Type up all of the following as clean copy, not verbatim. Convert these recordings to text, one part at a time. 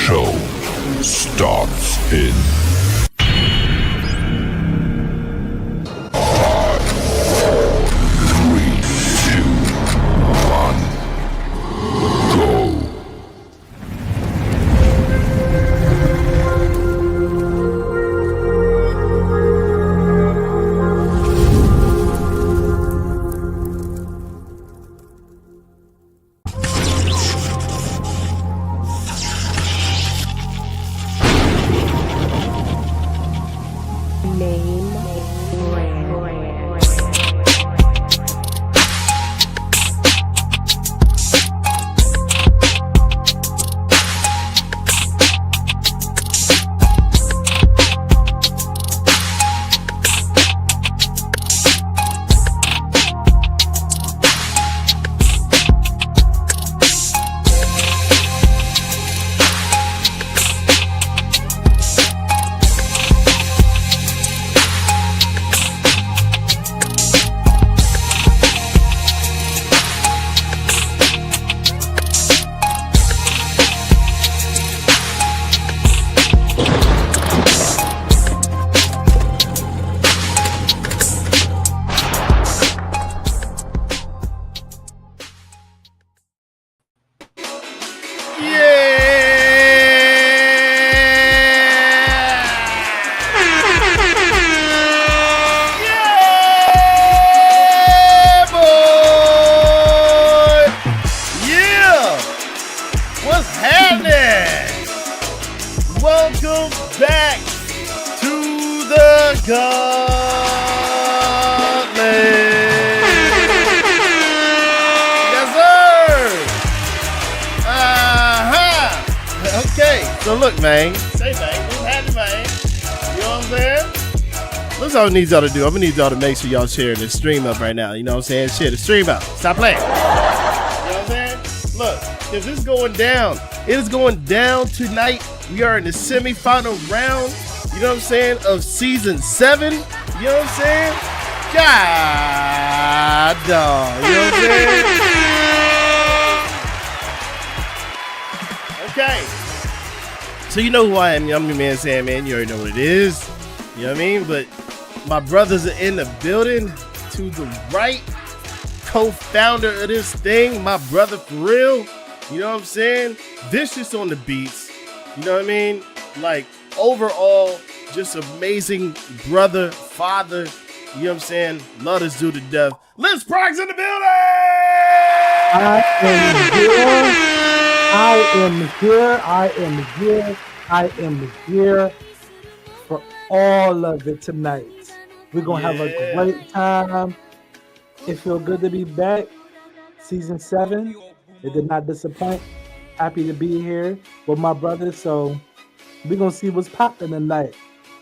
show starts in 5, 4, 3, 2, 1, go. Welcome back to the Gauntlet. Yes, sir. Okay, so look, man. Say, man, what's happening, man? You know what I'm saying? That's all I need y'all to do. I'm gonna need y'all to make sure y'all share this stream up right now. You know what I'm saying? Share the stream up. Stop playing. You know what I'm saying? Look, because it's going down. It is going down tonight. We are in the semi-final round, you know what I'm saying, of season 7. You know what I'm saying? God dog. You know what I'm saying? Okay. So you know who I am. I'm your man Sam, man. You already know what it is. You know what I mean? But my brothers are in the building to the right. Co-founder of this thing, my brother for real. You know what I'm saying? Vicious on the beats. You know what I mean? Like, overall, just amazing brother, father. You know what I'm saying? Love this dude to death. Liz Prox in the building! I am here for all of it tonight. We're going to have a great time. It feels good to be back. Season 7. It did not disappoint. Happy to be here with my brothers. So we're going to see what's popping tonight.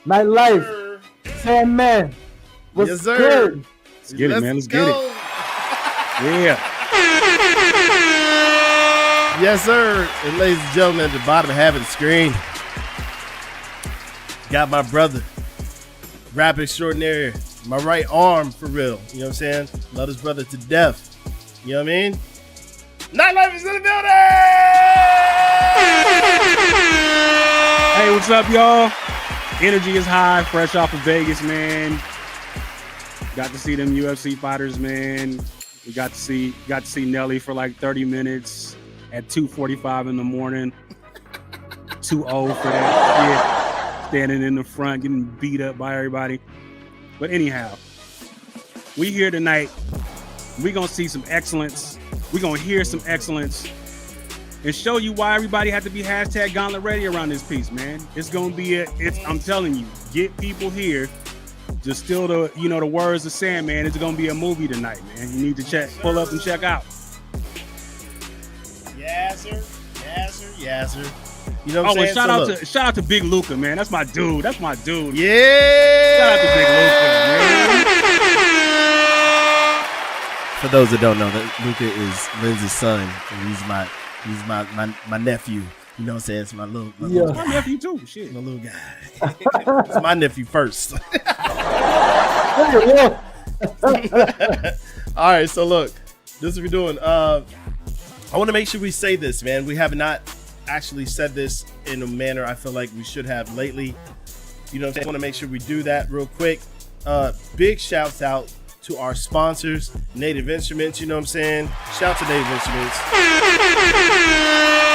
Nightlife. Sandman. What's good? Let's get it, man. Let's get it. Yeah. Yes, sir. And ladies and gentlemen, at the bottom half of the screen, got my brother, rap extraordinaire, my right arm for real. You know what I'm saying? Love his brother to death. You know what I mean? Nightlife is in the building! Hey, what's up, y'all? Energy is high, fresh off of Vegas, man. Got to see them UFC fighters, man. We got to see Nelly for like 30 minutes at 2:45 in the morning. Too old for that shit. Standing in the front, getting beat up by everybody. But anyhow, we here tonight. We gonna see some excellence. We're going to hear some excellence and show you why everybody had to be hashtag Gauntlet ready around this piece, man. It's going to be I'm telling you, get people here to steal the words of Sandman. It's going to be a movie tonight, man. You need to pull up and check out. Yes, sir. You know what I'm saying? And shout out to Big Luca, man. That's my dude. Yeah. Shout out to Big Luca, man. For those that don't know, that Luca is Lenz's son, and he's my nephew. You know what I'm saying? It's my little It's my nephew too. Shit. My little guy. It's my nephew first. All right, so look, this is what we're doing. I want to make sure we say this, man. We have not actually said this in a manner I feel like we should have lately. You know what I'm saying? I want to make sure we do that real quick. Big shouts out to our sponsors, Native Instruments. You know what I'm saying? Shout to Native Instruments.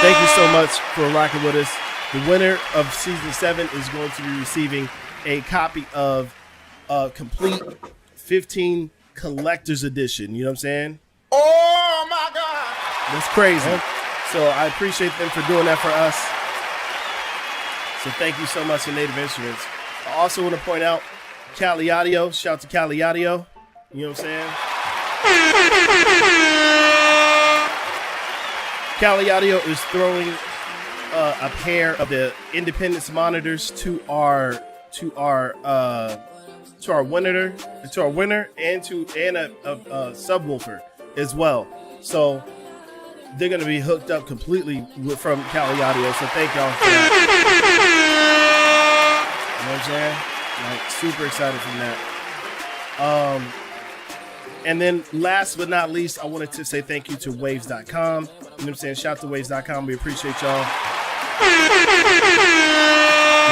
Thank you so much for rocking with us. The winner of season 7 is going to be receiving a copy of complete 15 collector's edition. You know what I'm saying? Oh my God! That's crazy. So I appreciate them for doing that for us. So thank you so much to Native Instruments. I also want to point out Cali Audio. Shout out to Cali Audio. You know what I'm saying? Cali Audio is throwing a pair of the Independence monitors to our winner and a subwoofer as well. So they're gonna be hooked up completely from Cali Audio. So thank y'all for that. You know what I'm saying? Like, super excited from that. And then last but not least, I wanted to say thank you to waves.com. You know what I'm saying? Shout out to waves.com. We appreciate y'all.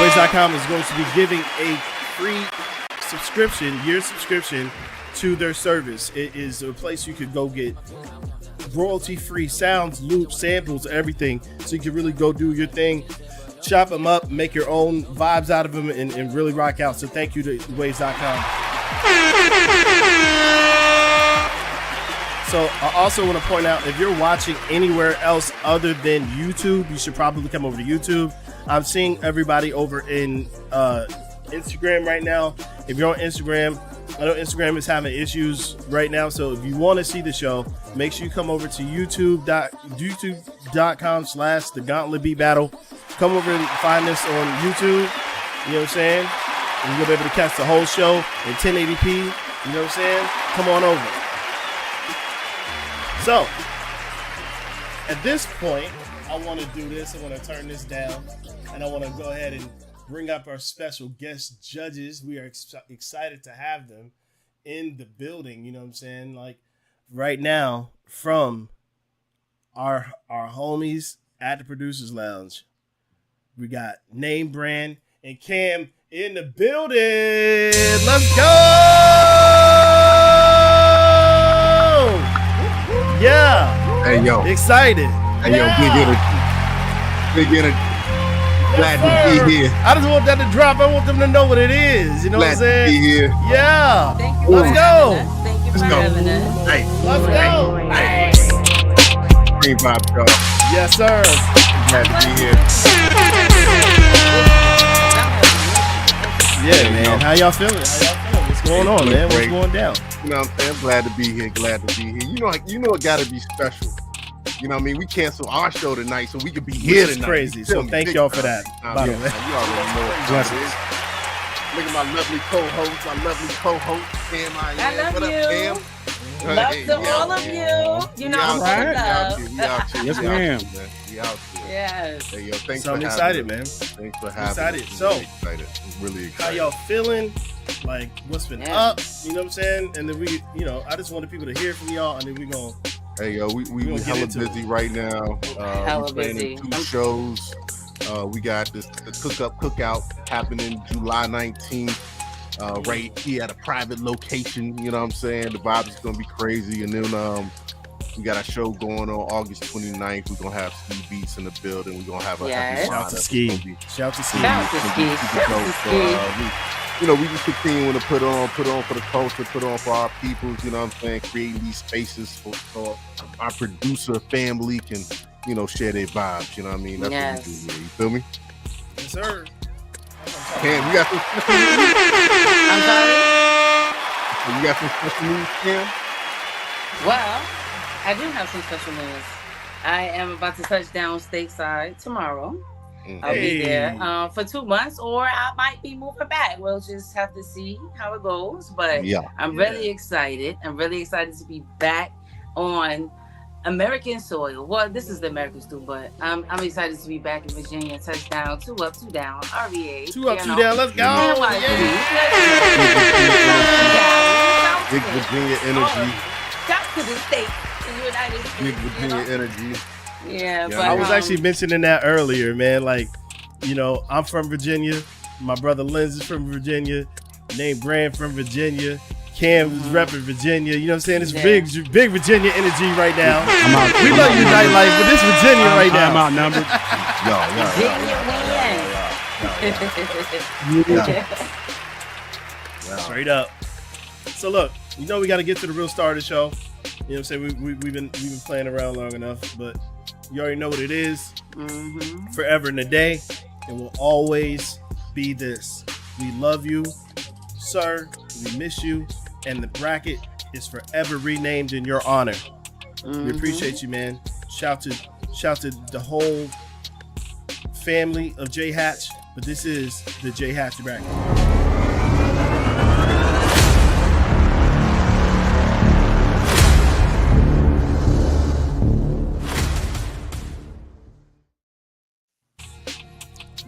Waves.com is going to be giving a free year subscription to their service. It is a place you could go get royalty-free sounds, loops, samples, everything. So you can really go do your thing, chop them up, make your own vibes out of them, and really rock out. So thank you to waves.com. So I also want to point out, if you're watching anywhere else other than YouTube, you should probably come over to YouTube. I'm seeing everybody over in Instagram right now. If you're on Instagram, I know Instagram is having issues right now. So if you want to see the show, make sure you come over to youtube.com/the Gauntlet Beat Battle. Come over and find us on YouTube. You know what I'm saying? And you'll be able to catch the whole show in 1080p. You know what I'm saying? Come on over. So, at this point, I want to do this. I want to turn this down, and I want to go ahead and bring up our special guest judges. We are excited to have them in the building. You know what I'm saying? Like, right now, from our homies at the Producers Lounge, we got Name Brand and Cam in the building. Let's go! Yeah. Hey yo. Excited. Hey yo, big energy. Glad to be here. I just want that to drop. I want them to know what it is. You know Glad what I'm saying? to be here. Yeah. Thank you Let's for go. having us. Thank you Let's for go. having us. Hey. Let's go. Hey. Green vibe, y'all. Yes, sir. Glad to be here. Yeah, man. How y'all feeling? What's going on, man? What's going down? You know what I'm saying? Glad to be here. Glad to be here. You know it gotta be special. You know what I mean? We canceled our show tonight so we could be here It's tonight. crazy. So thank y'all for that. By the way. You already know what it is. Look at my lovely co-host, Cam. I love What up, you. Cam? Love to all of you. You know, I'm full of love. We out here. Yes, ma'am. We out here. Yes. Hey, yo, thanks So for I'm having excited, us. man. Thanks for having Excited. us. So, Really excited. Really excited. How y'all feeling? Like, what's been Yeah. up? You know what I'm saying? And then we, I just wanted people to hear from y'all, and then we gonna. Hey, yo, we gonna get hella into it. busy right now. Hella We playing busy. in 2 shows. We got the cookout happening July 19th. Right here at a private location. You know what I'm saying? The vibe is gonna be crazy. And then we got a show going on August 29th. We're gonna have Ski Beats in the building. We're gonna have a Yes. Shout to Ski. Shout to Ski. Shout to Ski. Shout to Ski. We just continue to put on for the culture, put on for our peoples, you know what I'm saying, creating these spaces for our producer family can, share their vibes, you know what I mean? That's Yes. what we do here, you feel me? Yes, sir. Cam, you got some special news? I'm sorry. You got some special news, Cam? Well, I do have some special news. I am about to touch down stateside tomorrow. I'll be there for 2 months, or I might be moving back. We'll just have to see how it goes. But Yeah. I'm really excited. I'm really excited to be back on American soil. Well, this is the Americans too, but I'm excited to be back in Virginia. Touchdown, 2 up, 2 down. RVA. 2 up, 2 you know. down. Let's go. NYC. Yeah. Big Virginia energy. Shout to the state, the United States. Big Virginia energy. Yeah, but I was actually mentioning that earlier, man. Like, you know, I'm from Virginia. My brother Lenz is from Virginia. Name Brand from Virginia. Cam is repping Virginia. You know what I'm saying? It's big Virginia energy right now. We love your nightlife, but this Virginia right now. I'm outnumbered. Straight up. So look, you know we got to get to the real star of the show. You know what I'm saying? We've been playing around long enough, but you already know what it is. Forever and a day, it will always be this. We love you, sir. We miss you, and the bracket is forever renamed in your honor. We appreciate you, man. Shout to the whole family of J Hatch, but this is the J Hatch bracket.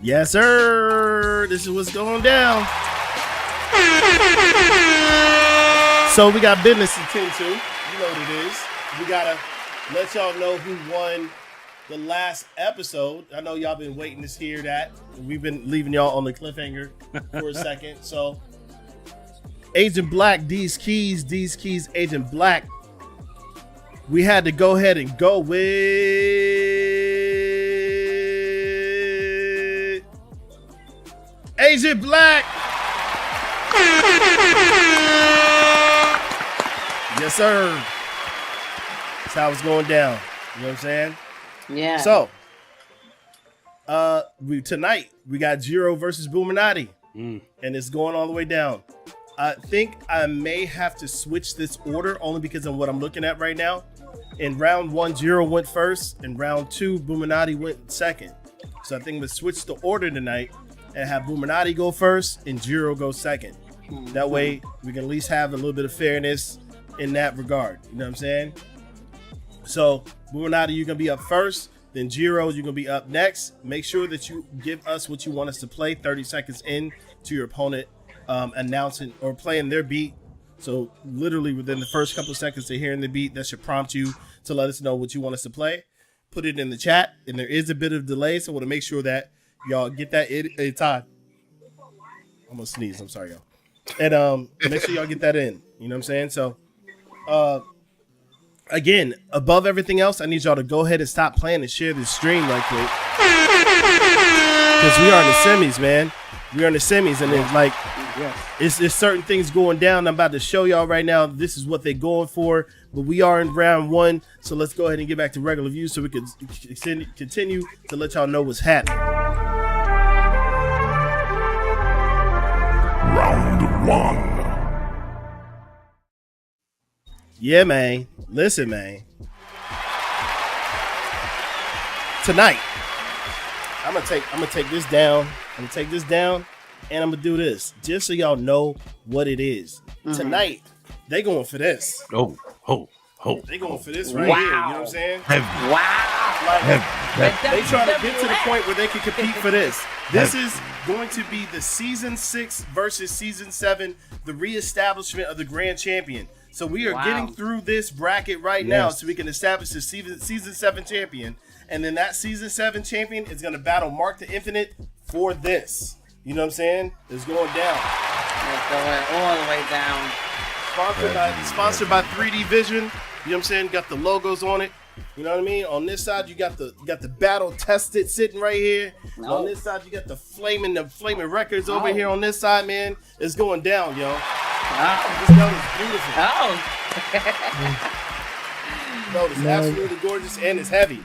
Yes, sir. This is what's going down. So we got business to tend to. You know what it is. We gotta let y'all know who won the last episode. I know y'all been waiting to hear that. We've been leaving y'all on the cliffhanger for a second. So Agent Black, these keys, Agent Black. We had to go ahead and go with Agent Black. Yes, sir. That's how it's going down. You know what I'm saying? Yeah. So, tonight we got Jiro versus Boominati, and it's going all the way down. I think I may have to switch this order only because of what I'm looking at right now. In round 1, Jiro went first. In round 2, Boominati went second. So I think we'll switch the order tonight and have Boominati go first and Jiro go second. That way we can at least have a little bit of fairness in that regard. You know what I'm saying? So Boominati, you're gonna be up first. Then Jiro, you're gonna be up next. Make sure that you give us what you want us to play 30 seconds in to your opponent announcing or playing their beat. So literally within the first couple of seconds of hearing the beat, that should prompt you to let us know what you want us to play. Put it in the chat, and there is a bit of delay, so I want to make sure that y'all get that in time. I'm gonna sneeze. I'm sorry, y'all. And make sure y'all get that in. You know what I'm saying? So, again, above everything else, I need y'all to go ahead and stop playing and share this stream right quick, because we are in the semis, man. We are in the semis, and it's like, it's certain things going down. I'm about to show y'all right now. This is what they're going for, but we are in round 1, so let's go ahead and get back to regular views so we can continue to let y'all know what's happening. Round 1. Yeah, man. Listen, man. Tonight, I'm gonna take this down. I'm gonna take this down, and I'm gonna do this just so y'all know what it is. Tonight, they going for this. Oh. They going for this right here. You know what I'm saying? Wow. Like, they trying to get to the point where they can compete for this. This is going to be the season 6 versus season 7, the reestablishment of the grand champion. So we are getting through this bracket right now so we can establish the season 7 champion. And then that season 7 champion is going to battle Mark the Infinite for this. You know what I'm saying? It's going down. It's going all the way down. Sponsored by 3D Vision. You know what I'm saying? Got the logos on it. You know what I mean? On this side, you got the battle tested sitting right here. No. On this side, you got the flaming records over here. On this side, man, it's going down, yo. This belt is beautiful. Belt is absolutely gorgeous and it's heavy.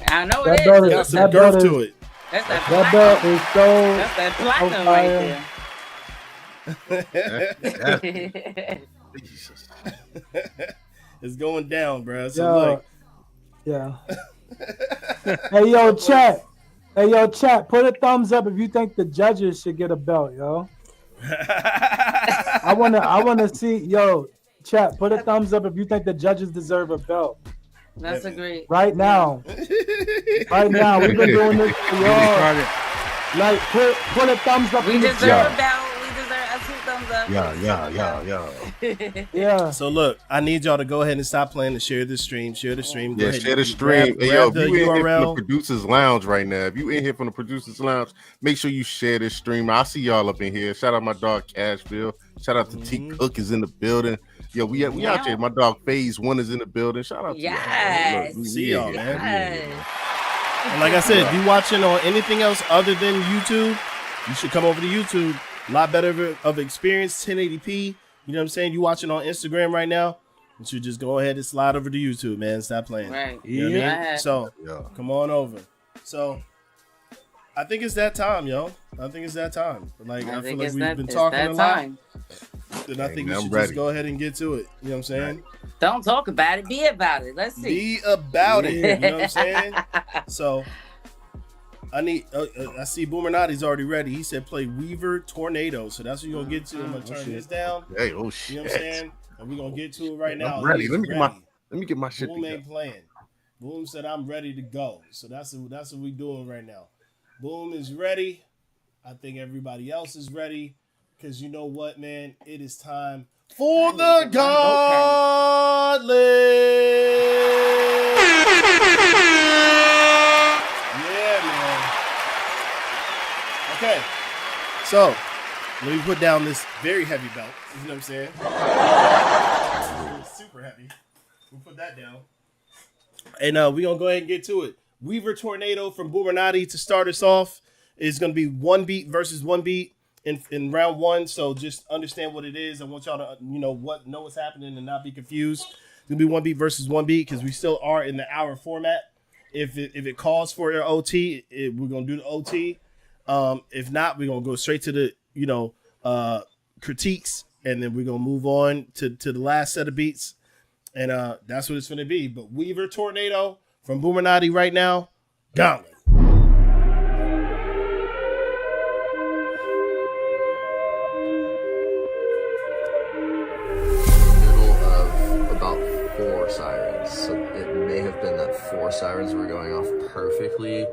I know it is. Got some girth to it. That's that belt is so. That's that platinum right there. It's going down, bro. So look. Yeah. Hey yo, chat. Put a thumbs up if you think the judges should get a belt, yo. I wanna see, yo, chat. Put a thumbs up if you think the judges deserve a belt. That's a great. Right now, we've been doing this for y'all. Like, put a thumbs up. We deserve a belt. We deserve a 2 thumbs Yeah. So look, I need y'all to go ahead and stop playing and share the stream. Share the stream. Go Yeah, ahead share the and stream. Hey, grab yo, the if you in here from the URL. Producers Lounge right now, if you in here from the Producers Lounge, make sure you share this stream. I see y'all up in here. Shout out my dog Cashville. Shout out to T Cook is in the building. Yo, we out here. My dog Phase One is in the building. Shout out to y'all. Look, see y'all, man. Yes. And like I said, if you watching on anything else other than YouTube, you should come over to YouTube. A lot better of experience, 1080p. You know what I'm saying? You watching on Instagram right now, you should just go ahead and slide over to YouTube, man. Stop playing. Right. You know what I mean? So come on over. So I think it's that time, yo. I think it's that time. Like I feel like we've been talking a lot. And I think we should just go ahead and get to it. You know what I'm saying? Don't talk about it. Be about it. Let's see. Be about it. You know what I'm saying? So I need. I see Boomer Notty's already ready. He said play Weaver Tornado. So that's what you're gonna get to. I'm gonna turn this down. Hey, oh shit. You know what I'm saying? And we're gonna get to it right now. I'm ready. Let me get my shit Boom together. ain't playing. Boom said I'm ready to go. So that's what we doing right now. Boom is ready. I think everybody else is ready. Cause you know what, man? It is time for the Gauntlet. Yeah, man. Okay. So let me put down this very heavy belt. You know what I'm saying? Super heavy. We'll put that down. And we're going to go ahead and get to it. Weaver Tornado from Boomer Notty to start us off is going to be one beat versus one beat in round one. So just understand what it is. I want y'all to know what's happening and not be confused. It's going to be one beat versus one beat because we still are in the hour format. If it calls for your OT, we're going to do the OT. If not, we're going to go straight to the, critiques, and then we're going to move on to the last set of beats. And that's what it's going to be. But Weaver Tornado from Boomer Notty right now, Gauntlet. Middle of about 4 sirens. So it may have been that 4 sirens were going off perfectly.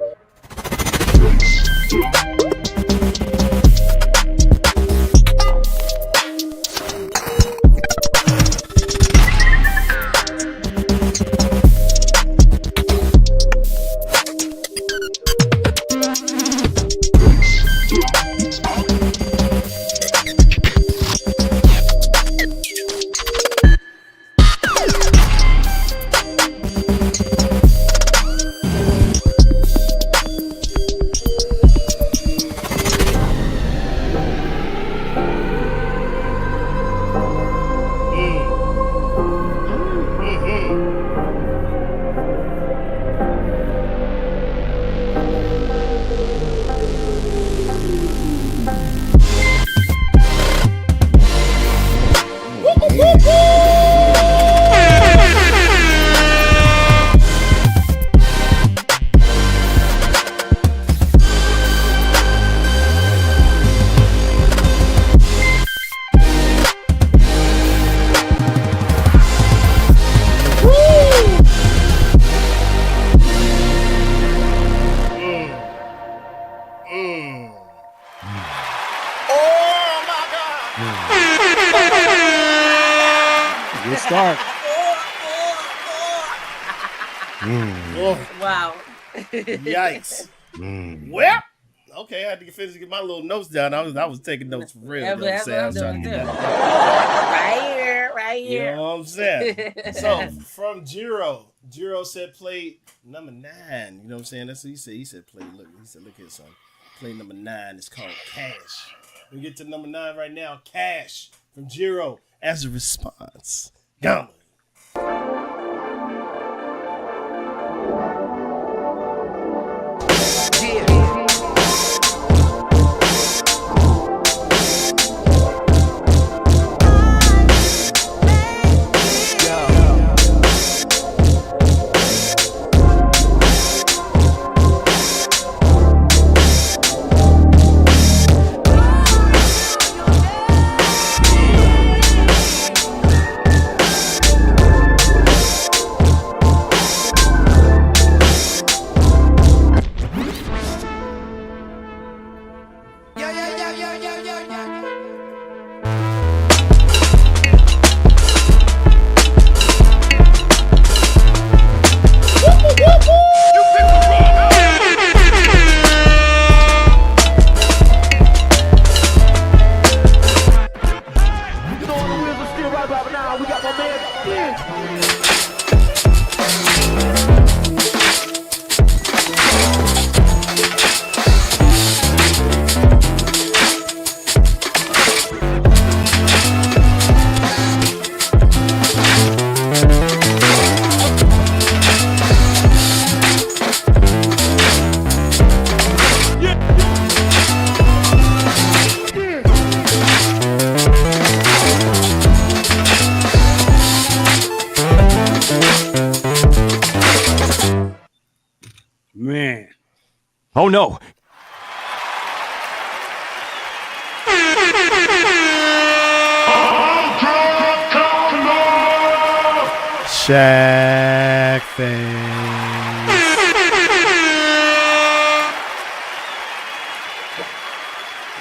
Good start. Wow. Yikes. Well, okay, I had to finish to get my little notes down. I was taking notes for real. Yeah, You know what I'm saying? I was trying to get that. Right You here. know what I'm saying? So from Jiro said play number 9. You know what I'm saying? That's what he said. He said play. Look here, son. Play number 9. It's called Cash. We get to number 9 right now. Cash from Jiro as a response. Gauntlet. Man. Oh no. Shaq face.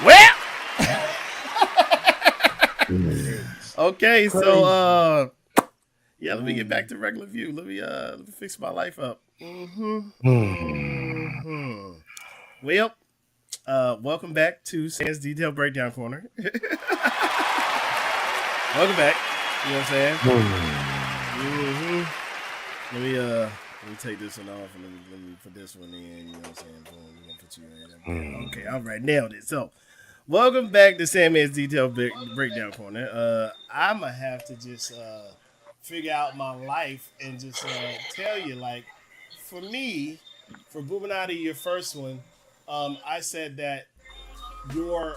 Well. Okay, so yeah, let me get back to regular view. Let me fix my life up. Well, welcome back to Sam's Detail Breakdown Corner. Welcome back. You know what I'm saying? Let me take this one off and let me put this one in. You know what I'm saying? Boom, we're gonna put you in. Okay, all right, nailed it. So, welcome back to Sandman's Detail Breakdown Corner. I'm gonna have to just figure out my life and just tell you, like, for me, for Buminati, your first one, I said that it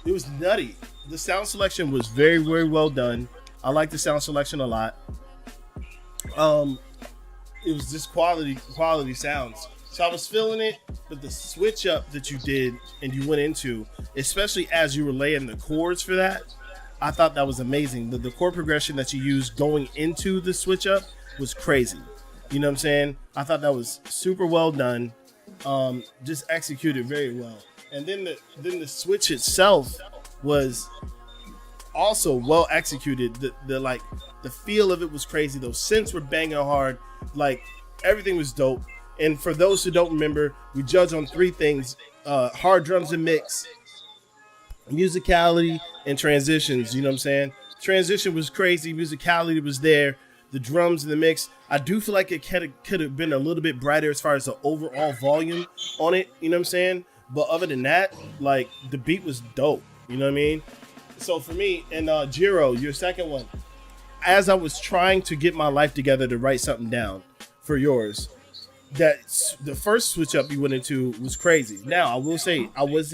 was nutty. The sound selection was very, very well done. I like the sound selection a lot. It was just quality sounds. So I was feeling it, but the switch up that you did and you went into, especially as you were laying the chords for that, I thought that was amazing. The chord progression that you used going into the switch up was crazy. You know what I'm saying? I thought that was super well done. Just executed very well. And then the switch itself was also well executed. The feel of it was crazy. Those synths were banging hard. Like, everything was dope. And for those who don't remember, we judge on three things: hard drums and mix, musicality, and transitions. You know what I'm saying? Transition was crazy. Musicality was there. The drums and the mix, I do feel like it could have been a little bit brighter as far as the overall volume on it. You know what I'm saying? But other than that, like, the beat was dope. You know what I mean? So for me, and Jiro, your second one, as I was trying to get my life together to write something down for yours, that the first switch up you went into was crazy. Now, I will say I was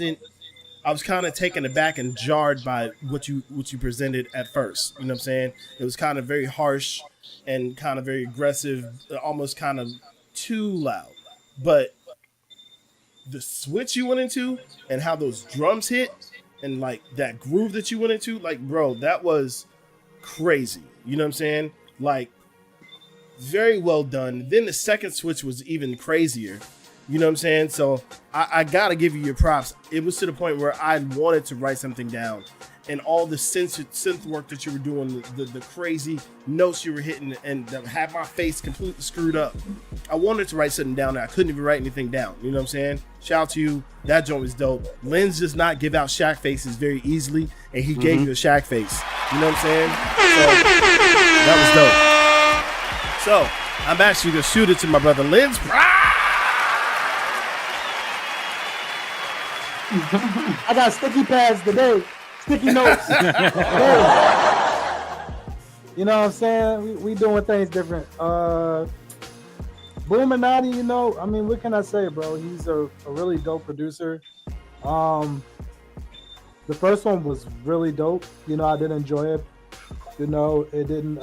kind of taken aback and jarred by what you presented at first. You know what I'm saying? It was kind of very harsh and kind of very aggressive, almost kind of too loud. But the switch you went into and how those drums hit and like that groove that you went into, like, bro, that was crazy. You know what I'm saying? Like, very well done. Then the second switch was even crazier. You know what I'm saying? So I gotta give you your props. It was to the point where I wanted to write something down, and all the synth work that you were doing, the crazy notes you were hitting, and that had my face completely screwed up. I wanted to write something down, and I couldn't even write anything down. You know what I'm saying? Shout out to you. That joint was dope. Lens does not give out Shaq faces very easily, and he gave you a Shaq face. You know what I'm saying? So that was dope. So I'm actually gonna shoot it to my brother Lens. I got sticky pads today. Sticky notes. You know what I'm saying? We doing things different. Buminati, you know, I mean, what can I say, bro? He's a really dope producer. The first one was really dope. You know, I did enjoy it. You know, it didn't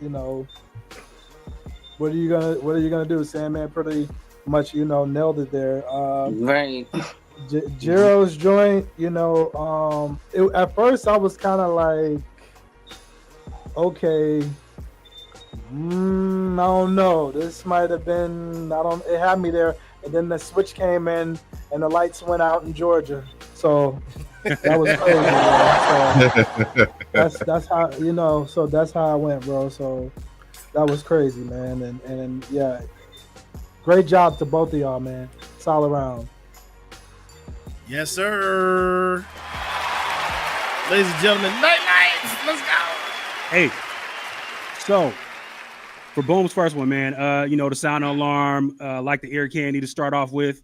you know, what are you gonna do? Sandman pretty much, you know, nailed it there. Right. Jiro's joint, you know, at first I was kind of like, okay, I don't know. This might have been, it had me there. And then the switch came in and the lights went out in Georgia. So that was crazy, man. So that's how, you know, so that's how I went, bro. So that was crazy, man. And yeah, great job to both of y'all, man. It's all around. Yes, sir. Ladies and gentlemen, night. Let's go. Hey, so for Boom's first one, man, you know, the sound alarm, like the ear candy to start off with.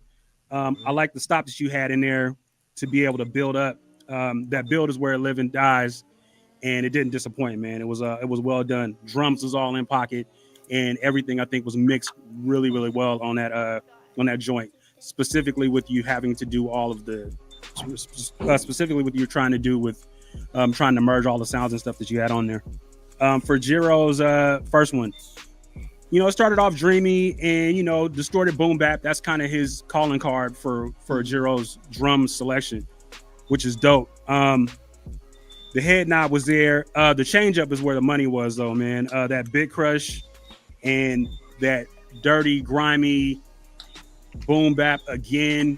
I like the stop that you had in there to be able to build up. That build is where a living dies, and it didn't disappoint, man. It was well done. Drums was all in pocket, and everything I think was mixed really, really well on that joint. Specifically with you having to do all of the, specifically what you're trying to do with trying to merge all the sounds and stuff that you had on there. For Jiro's first one, you know, it started off dreamy and, you know, distorted boom bap. That's kind of his calling card for Jiro's drum selection, which is dope. The head nod was there. The change up is where the money was, though, man. That Big Crush and that dirty, grimy boom bap again,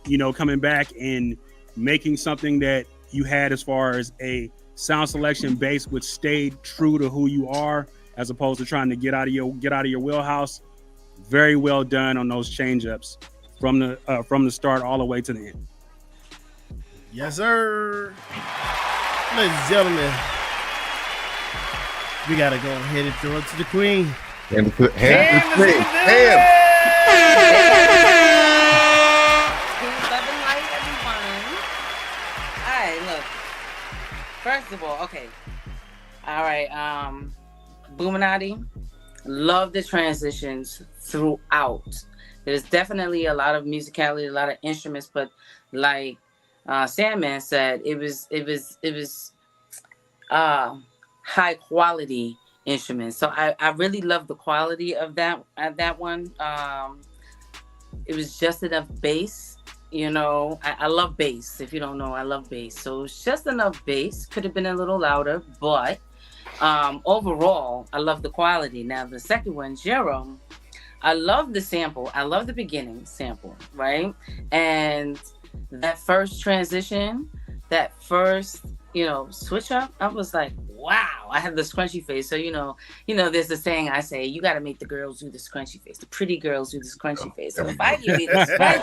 you know, coming back and making something that you had as far as a sound selection base, which stayed true to who you are, as opposed to trying to get out of your wheelhouse. Very well done on those change ups from the start all the way to the end. Yes, sir. Ladies and gentlemen, we gotta go ahead and throw it to the queen. And the Queen. All right, look. First of all, okay. All right, Boominati, love the transitions throughout. There's definitely a lot of musicality, a lot of instruments, but like Sandman said, it was high quality instruments. So I really love the quality of that one. It was just enough bass. You know, I love bass. If you don't know, I love bass. So it's just enough bass. Could have been a little louder, but overall, I love the quality. Now, the second one, Jerome, I love the sample. I love the beginning sample, right? And that first transition, that first, you know, switch up, I was like, wow, I had the scrunchy face. So, you know, there's a saying I say, you got to make the girls do the scrunchy face. The pretty girls do the scrunchy face. So if I give you the scrunchy,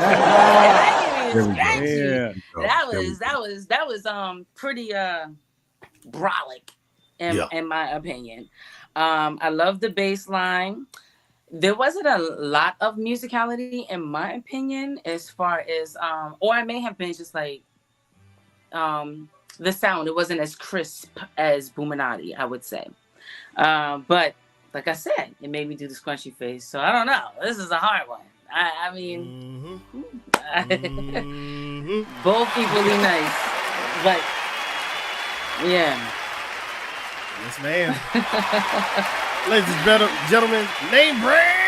that was pretty brolic in my opinion. I love the bass line. There wasn't a lot of musicality in my opinion, as far as or I may have been just like the sound, it wasn't as crisp as Boominati, I would say. But like I said, it made me do the scrunchy face. So I don't know. This is a hard one. I mean, both equally nice. But yeah. Yes, ma'am. Ladies and gentlemen, name brand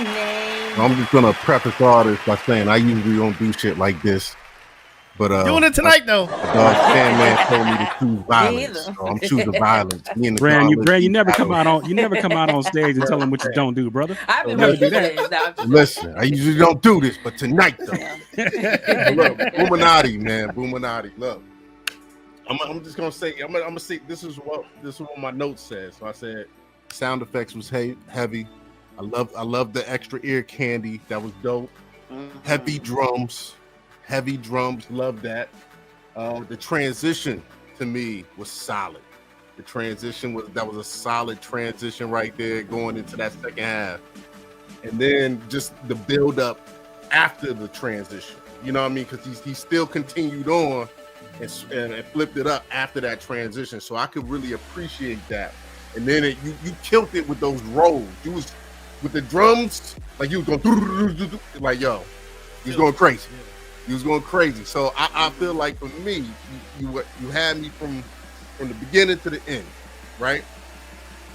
name. I'm just gonna preface all this by saying I usually don't do shit like this. But doing it tonight though. Sandman told me to choose violence, so I'm choosing violence. Brand, you never come out on stage and tell them what you don't do, brother. I've been do that. Listen, I usually don't do this, but tonight though. Look, Boominati, man, Boominati. Look, I'm just gonna say, I'm gonna say this is what my notes said. So I said, sound effects was heavy. I love the extra ear candy. That was dope. Heavy drums. Love that. The transition to me was solid. The transition was a solid transition right there going into that second half. And then just the build up after the transition. You know what I mean? Because he still continued on and flipped it up after that transition. So I could really appreciate that. And then you killed it with those rolls. You was with the drums, like you was going like yo, he was going crazy. He was going crazy. So I feel like for me, you had me from the beginning to the end, right?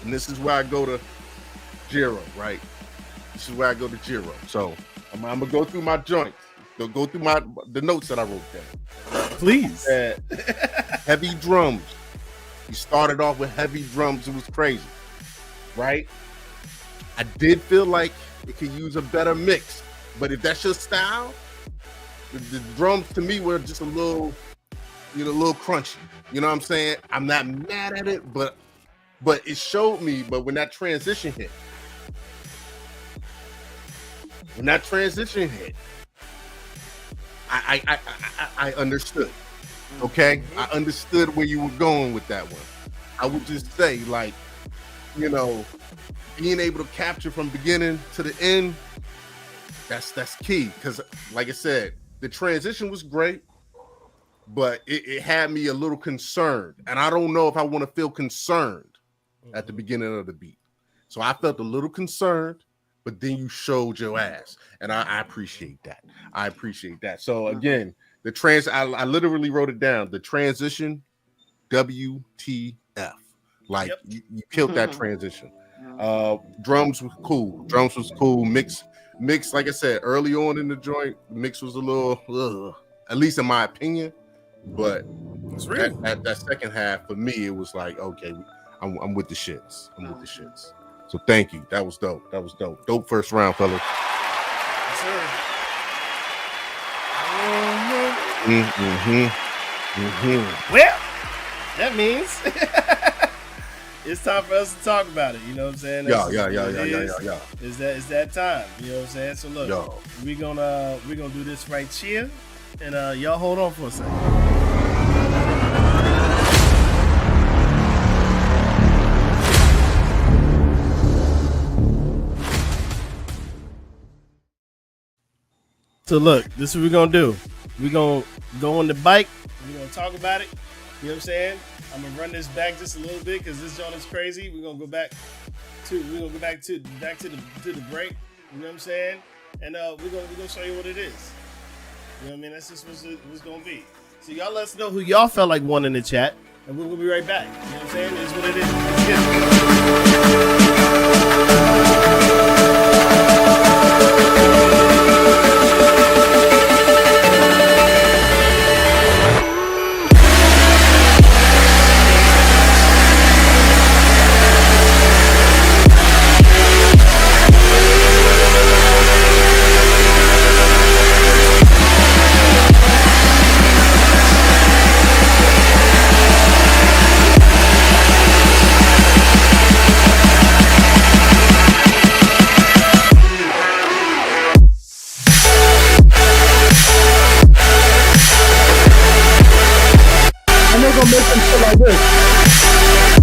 And this is where I go to Jiro, right? This is where I go to Jiro. So I'm gonna go through my joints. Go through the notes that I wrote down. Please. Heavy drums. You started off with heavy drums. It was crazy, right? I did feel like it could use a better mix, but if that's your style. The drums to me were just a little crunchy. You know what I'm saying? I'm not mad at it, but it showed me. But when that transition hit, I understood. Okay, I understood where you were going with that one. I would just say, like, you know, being able to capture from beginning to the end, that's key. Because, like I said. The transition was great, but it had me a little concerned. And I don't know if I want to feel concerned at the beginning of the beat. So I felt a little concerned, but then you showed your ass. And I appreciate that. So again, I literally wrote it down. The transition, WTF. Like Yep. you killed that transition. Drums was cool. Drums was cool. Mix. Like I said early on in the joint, mix was a little, at least in my opinion. But at that second half, for me, it was like, okay, I'm with the shits. I'm with the shits. So thank you. That was dope. Dope first round, fellas. Yes, sir. Well, that means it's time for us to talk about it. You know what I'm saying? Yeah. It's that time. You know what I'm saying? So look, we're gonna do this right here, and y'all hold on for a second. So look, this is what we're gonna do. We're gonna go on the bike. We're gonna talk about it. You know what I'm saying? I'm gonna run this back just a little bit because this joint is crazy. We're gonna go back to the break. You know what I'm saying? And we're gonna show you what it is. You know what I mean? That's just what's gonna be. So y'all let us know who y'all felt like won in the chat, and we're gonna be right back. You know what I'm saying? It's what it is. Let's get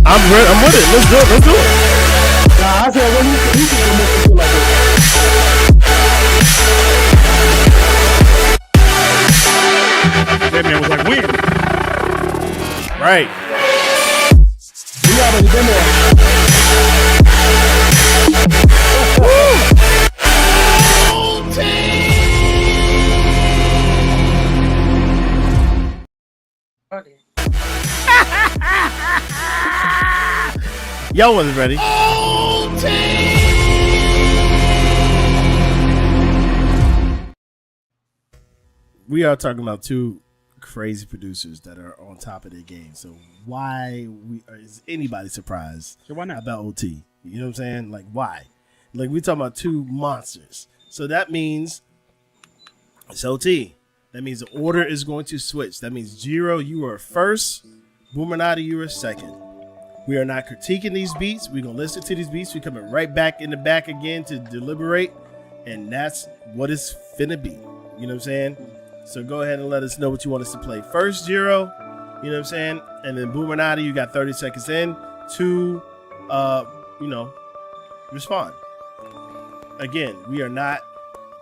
I'm with it. Let's do it. Nah, I said when you can make it feel like this. That man was like, win. Right. We already been there. Y'all wasn't ready. We are talking about two crazy producers that are on top of their game. So is anybody surprised why not? about OT? You know what I'm saying? Like, why? Like, we talking about two monsters. So that means it's OT. That means the order is going to switch. That means Jiro, you are first. Boominati, you are second. We are not critiquing these beats. We're going to listen to these beats. We're coming right back in the back again to deliberate. And that's what it's finna be. You know what I'm saying? So go ahead and let us know what you want us to play first, Jiro. You know what I'm saying? And then Boominati, you got 30 seconds in to, respond. Again, we are not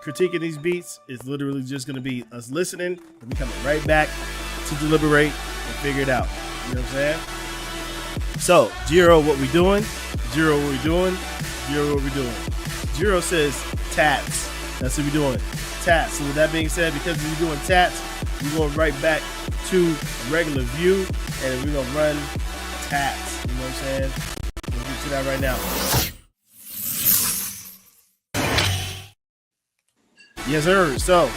critiquing these beats. It's literally just going to be us listening and we coming right back to deliberate and figure it out. You know what I'm saying? So, Jiro, what we doing? Jiro, what we doing? Jiro, what we doing? Jiro says tats. That's what we doing. Tats. So with that being said, because we're doing tats, we're going right back to regular view and we're going to run tats. You know what I'm saying? We'll get to that right now. Yes, sir. So,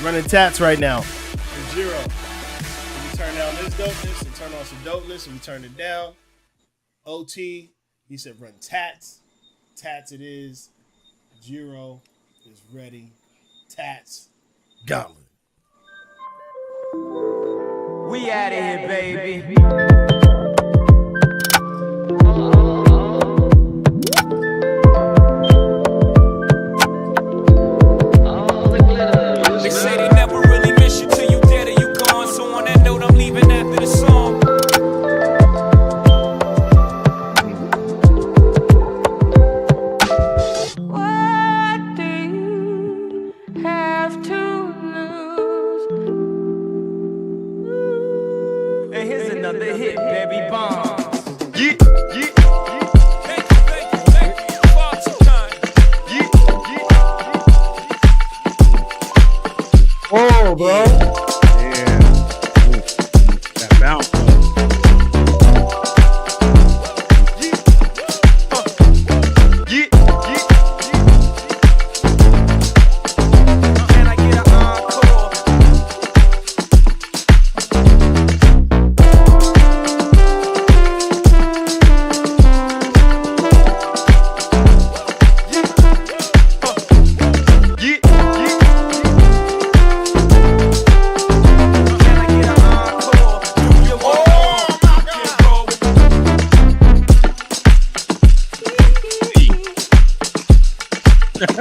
running tats right now. And Jiro, we turn down this dopeness and turn on some dopeness and we turn it down. OT, he said run tats. Tats it is. Jiro is ready. Tats. Gauntlet. We out of here, baby. They say they never really miss you till you dead or you gone. So on that note, I'm leaving after the song. What do you have to lose? And here's another hit, baby bomb. Thank you. Party time. Oh, bro. Yeah. That bounce. Wait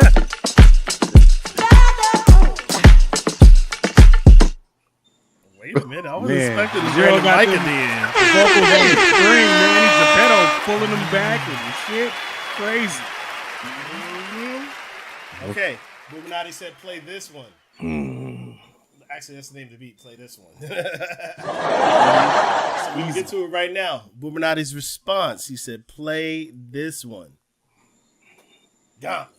a minute, I was Man, expecting to Zero bring the got mic them at the end. vocals on the string, man. He's the pedal pulling them back and shit. Crazy. Okay, Buminati said play this one. Actually, that's the name of the beat. Play this one. So we can get to it right now. Buminati's response. He said play this one. Gauntlet.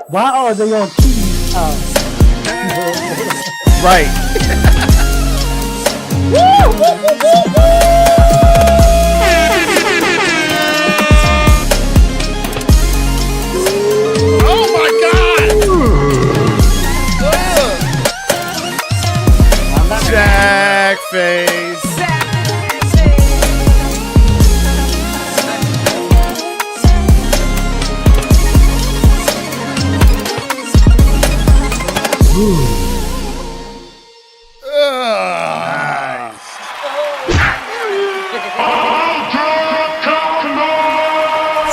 Why are they on keys? Right. Oh my God! Jack face.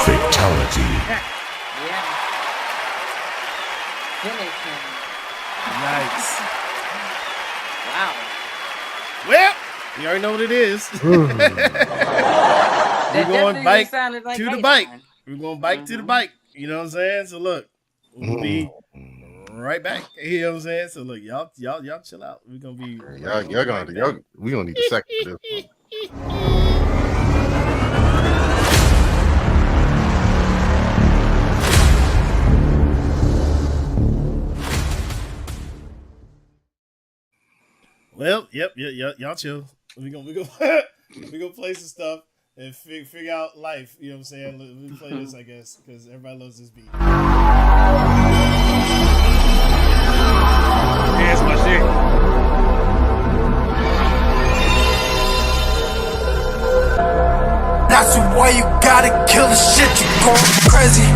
Fatality. Yeah. Finish him. Nice. Wow. Well, you already know what it is. We're going bike like to the K9. bike. We're going bike to the bike. You know what I'm saying? So look, we'll be right back. You know what I'm saying? So look, y'all chill out. We're gonna be we gonna need a second for this one. Well, yep, y'all chill. We gonna play some stuff and figure out life. You know what I'm saying? Let me play this, I guess, because everybody loves this beat. That's my shit. That's why you gotta kill the shit. You going crazy.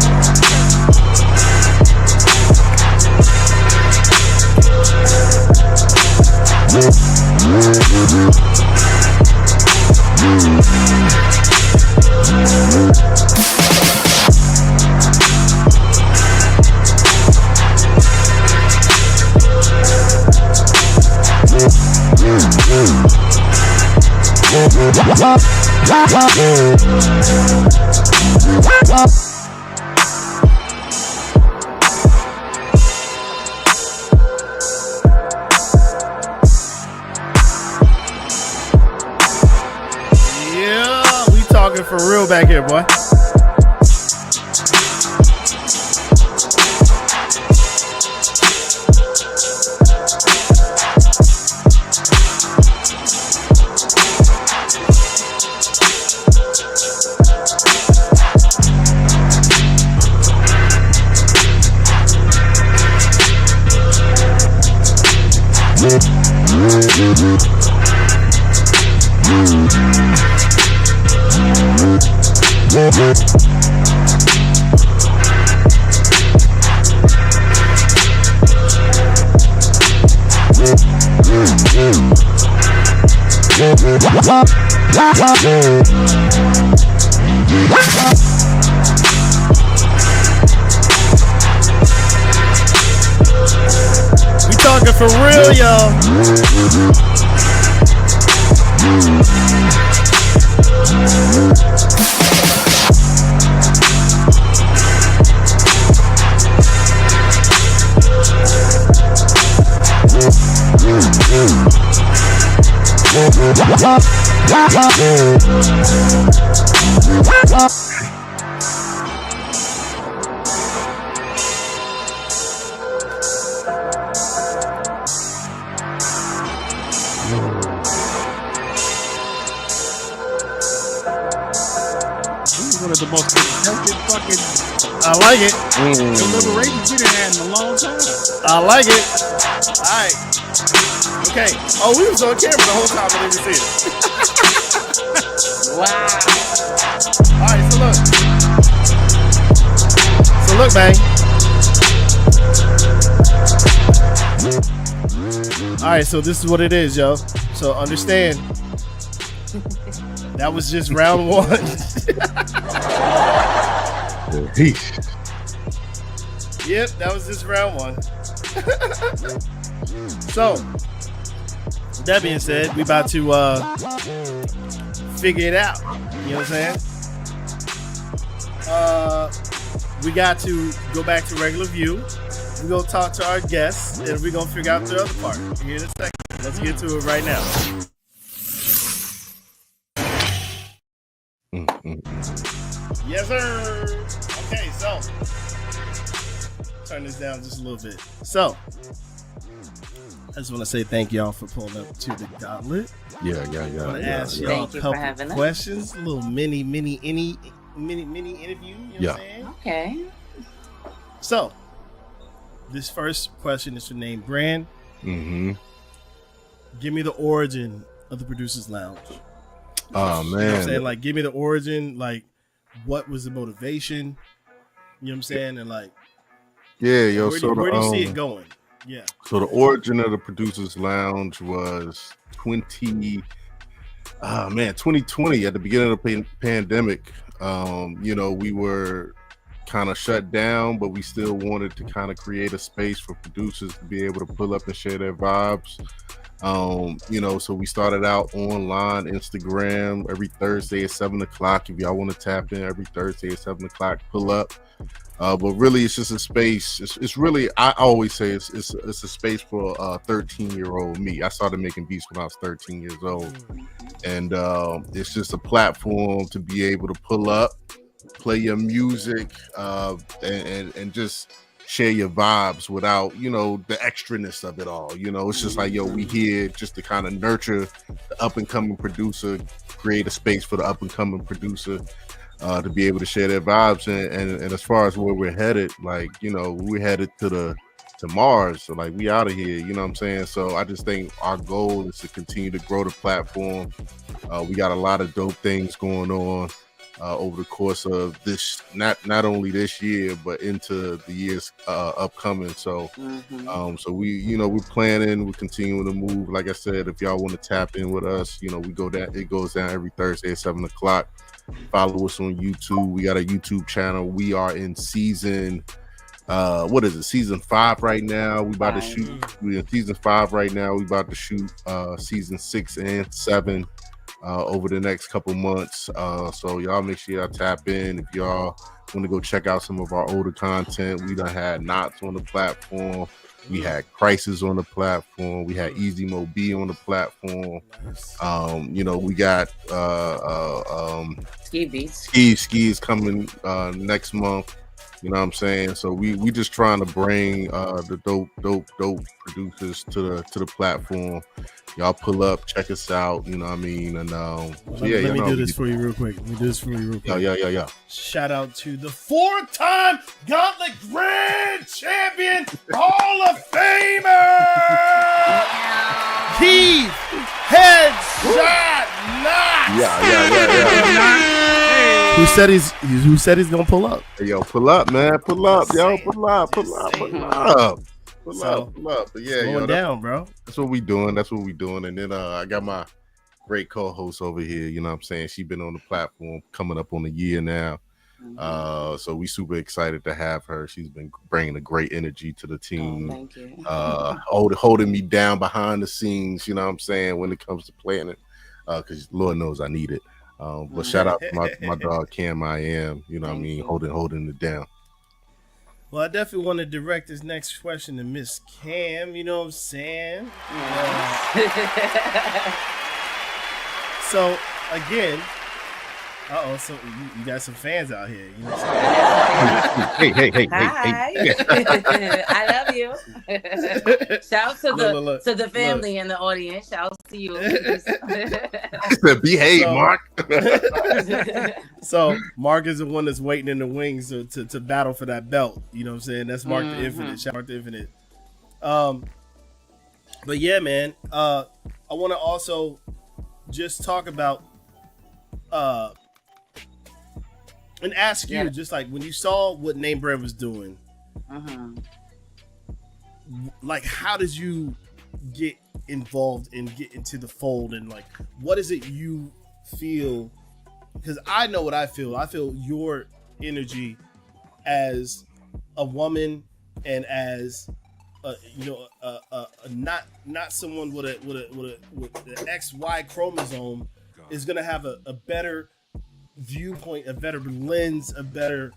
Yeah, we talking for real back here, boy. We talking for real, y'all. One of the most contested fucking I like it. deliberations we done had in a long time. I like it. All right. Okay. Oh, we was on camera the whole time. I didn't see it. Wow. All right. So look, man. All right. So this is what it is, yo. So understand. That was just round one. Yep, that was just round one. So, with that being said, we about to figure it out. You know what I'm saying? We got to go back to regular view. We're going to talk to our guests, and we're going to figure out the other part here in a second. Let's get to it right now. Yes, sir. Okay, so turn this down just a little bit. So I just want to say thank y'all for pulling up to the Gauntlet. Yeah. I want to ask y'all a couple questions, a little mini interview. You know what I'm saying? Okay. So this first question is for name brand. Mm-hmm. Give me the origin of the Producers Lounge. Oh man, you know what I'm saying? Like, give me the origin. Like, what was the motivation? You know what I'm saying? And like, yeah, yo. Where do you see it going? Yeah. So the origin of the Producers Lounge was 2020 at the beginning of the pandemic. You know, we were kind of shut down, but we still wanted to kind of create a space for producers to be able to pull up and share their vibes. You know, so we started out online, Instagram, every Thursday at 7:00. If y'all want to tap in every Thursday at 7:00, pull up. But really, it's just a space. It's really, I always say it's a space for a 13-year-old me. I started making beats when I was 13 years old, and it's just a platform to be able to pull up, play your music, and just share your vibes without, you know, the extraness of it all. You know, it's just like, yo, we here just to kind of nurture the up and coming producer, create a space for the up and coming producer to be able to share their vibes. And as far as where we're headed, like, you know, we're headed to Mars, so like we out of here, you know what I'm saying? So I just think our goal is to continue to grow the platform. We got a lot of dope things going on over the course of this, not only this year, but into the years upcoming. So so we, you know, we're planning, we're continuing to move. Like I said, if y'all want to tap in with us, you know, we go down, it goes down every Thursday at 7:00. Follow us on YouTube. We got a YouTube channel. We are in season what is it, season 5 right now. We're in season 5 right now. We about to shoot season 6 and 7 over the next couple months. So y'all make sure y'all tap in. If y'all want to go check out some of our older content, we done had Knots on the platform. We had Crisis on the platform. We had Easy Mo B on the platform. You know, we got Ski Beats. Ski is coming next month. You know what I'm saying? So we just trying to bring the dope producers to the platform. Y'all pull up, check us out. You know what I mean? And let me do this for you real quick. Yeah. Shout out to the 4-time Gauntlet Grand Champion Hall of Famer, Keith Headshot Knox. Yeah. Who said he's gonna pull up? Hey, yo, pull up, man. Pull up. Pull up. But yeah, going down, bro. That's what we doing. And then I got my great co-host over here. You know what I'm saying? She's been on the platform coming up on a year now. So we super excited to have her. She's been bringing a great energy to the team. Thank you. Holding me down behind the scenes. You know what I'm saying? When it comes to planning, because Lord knows I need it. But shout out to my dog Cam. I am, you know what I mean, holding it down. Well, I definitely want to direct this next question to Miss Cam. You know what I'm saying? So again, so you got some fans out here. You know what I'm Hey. Hi. I love you. Shout to the family in the audience. Shout to you. Behave, Mark. So Mark is the one that's waiting in the wings to battle for that belt. You know what I'm saying? That's Mark the Infinite. Shout out to Infinite. But yeah, man. I want to also just talk about and ask you, just like when you saw what Name Brand was doing, like how did you get involved and get into the fold, and like what is it you feel? Because I know what I feel. I feel your energy as a woman and as not someone with an XY chromosome is gonna have a better viewpoint, a better lens, a better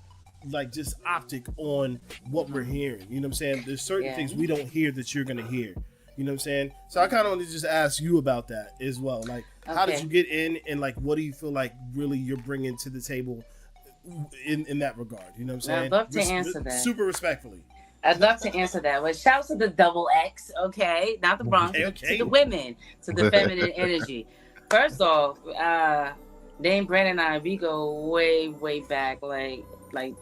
like just optic on what we're hearing. You know what I'm saying? There's certain things we don't hear that you're gonna hear. You know what I'm saying? So I kind of want to just ask you about that as well. Like, how did you get in, and like, what do you feel like really you're bringing to the table in that regard? You know what I'm saying? I'd love to answer that. Super respectfully. I'd love to answer that. Well, shouts to the double X, okay? Not the Bronx, to the women, to the feminine energy. First off, Dame Brandon and I, we go way, way back, like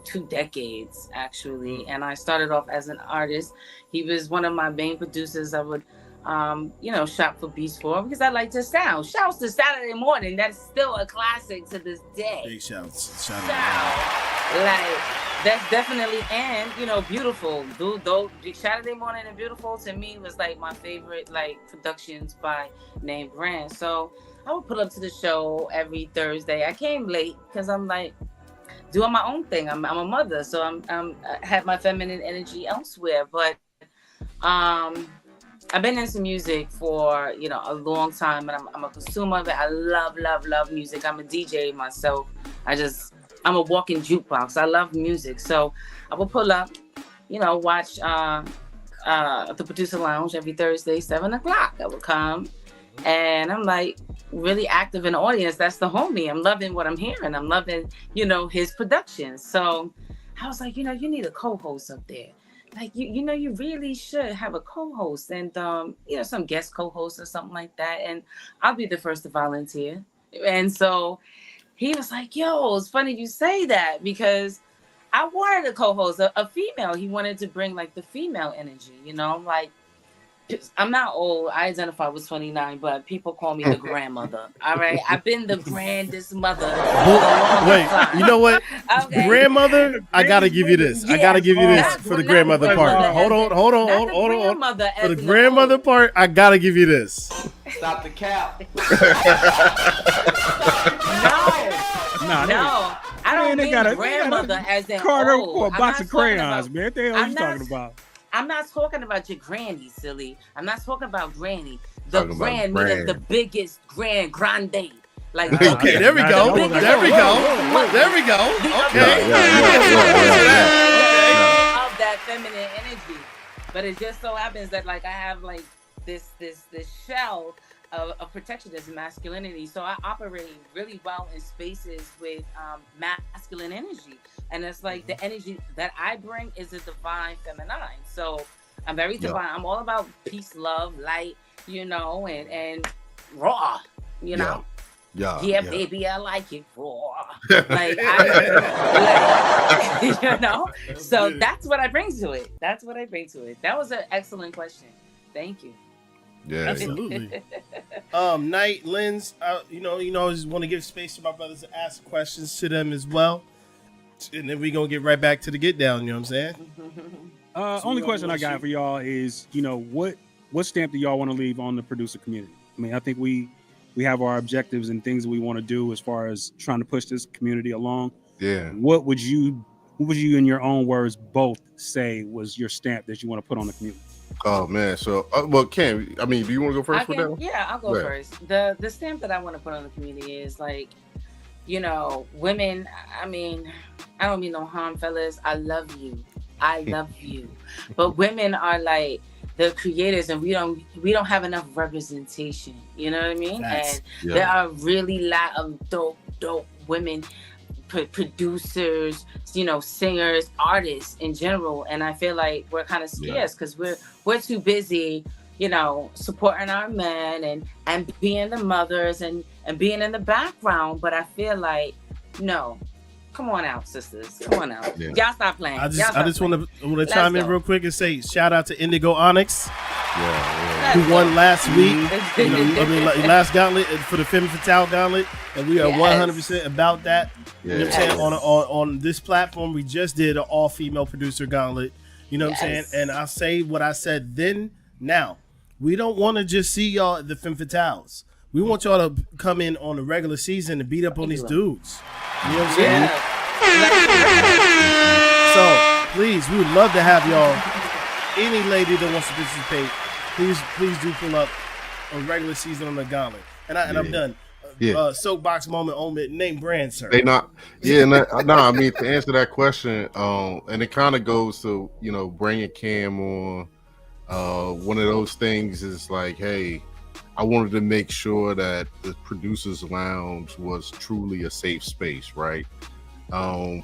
2 decades, actually. And I started off as an artist. He was one of my main producers. I would, shop for beats for because I like to sound. Shouts to Saturday Morning. That's still a classic to this day. Big shouts. Shout like, that's definitely, and, Beautiful. Though Saturday Morning and Beautiful, to me, was like my favorite, like, productions by Name Brand. So I would pull up to the show every Thursday. I came late because I'm like doing my own thing. I'm a mother, so I have my feminine energy elsewhere. But I've been into music for a long time, and I'm a consumer of it. I love music. I'm a DJ myself. I'm a walking jukebox. I love music, so I will pull up, watch the Producer Lounge every Thursday, 7:00. I would come. And I'm like really active in the audience. That's the homie. I'm loving what I'm hearing. I'm loving, his production. So I was like, you need a co-host up there. Like, you really should have a co-host and, some guest co-host or something like that. And I'll be the first to volunteer. And so he was like, yo, it's funny you say that because I wanted a co-host, a female. He wanted to bring like the female energy, like, I'm not old. I identify with 29, but people call me the grandmother. All right, I've been the grandest mother. Wait, you know what? Okay. Grandmother, I gotta give you this. I gotta give you this for the grandmother part. Hold on. For the grandmother part, I gotta give you this. Stop the cap. No. I don't mean grandmother as in old. A box of crayons, man. What the hell are you talking about? I'm not talking about your granny, silly. I'm not talking about granny. The grand, meaning the biggest grande. Like, okay, there we go. Okay. Of that feminine energy. But it just so happens that like I have like this shell of protection as masculinity. So I operate really well in spaces with masculine energy. And it's like the energy that I bring is a divine feminine. So I'm very divine. I'm all about peace, love, light, and raw, Yeah, baby, I like it raw. So that's what I bring to it. That was an excellent question. Thank you. Yeah, absolutely. Knight, Lens, I just want to give space to my brothers to ask questions to them as well. And then we're going to get right back to the get down, you know what I'm saying? Only question I got for y'all is, what stamp do y'all want to leave on the producer community? I mean, I think we have our objectives and things that we want to do as far as trying to push this community along. Yeah. What would you in your own words both say was your stamp that you want to put on the community? Oh man, so Cam, do you want to go first with that one? Yeah, I'll go first. The stamp that I want to put on the community is like, women, I mean, I don't mean no harm, fellas. I love you. But women are like the creators, and we don't have enough representation. You know what I mean? Facts. And there are really lot of dope women producers, singers, artists in general. And I feel like we're kind of scarce because we're too busy, supporting our men and being the mothers and being in the background. But I feel like, no. Come on out, sisters. Come on out. Yeah. Y'all stop playing. I just want to chime in real quick and say shout out to Indigo Onyx, who won last week. Last Gauntlet for the Femme Fatale Gauntlet, and we are 100% about that. You know what I'm saying? On this platform, we just did an all-female producer Gauntlet. You know what I'm saying? And I'll say what I said then. Now, we don't want to just see y'all at the Femme Fatales. We want y'all to come in on the regular season and beat up on these dudes. You know what I'm saying? So, please, we would love to have y'all. Any lady that wants to participate, please do pull up a regular season on the Gauntlet. And I'm done. Soapbox moment, name brand, sir. They not. Yeah, no. I mean, to answer that question, and it kind of goes to bringing Cam on. One of those things is like, hey, I wanted to make sure that the Producers Lounge was truly a safe space, right?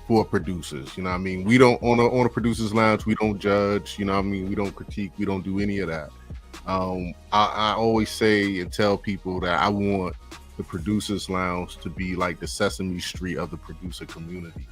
For producers, you know what I mean? We don't on a Producers Lounge, we don't judge, you know what I mean? We don't critique, we don't do any of that. I always say and tell people that I want the Producers Lounge to be like the Sesame Street of the producer community.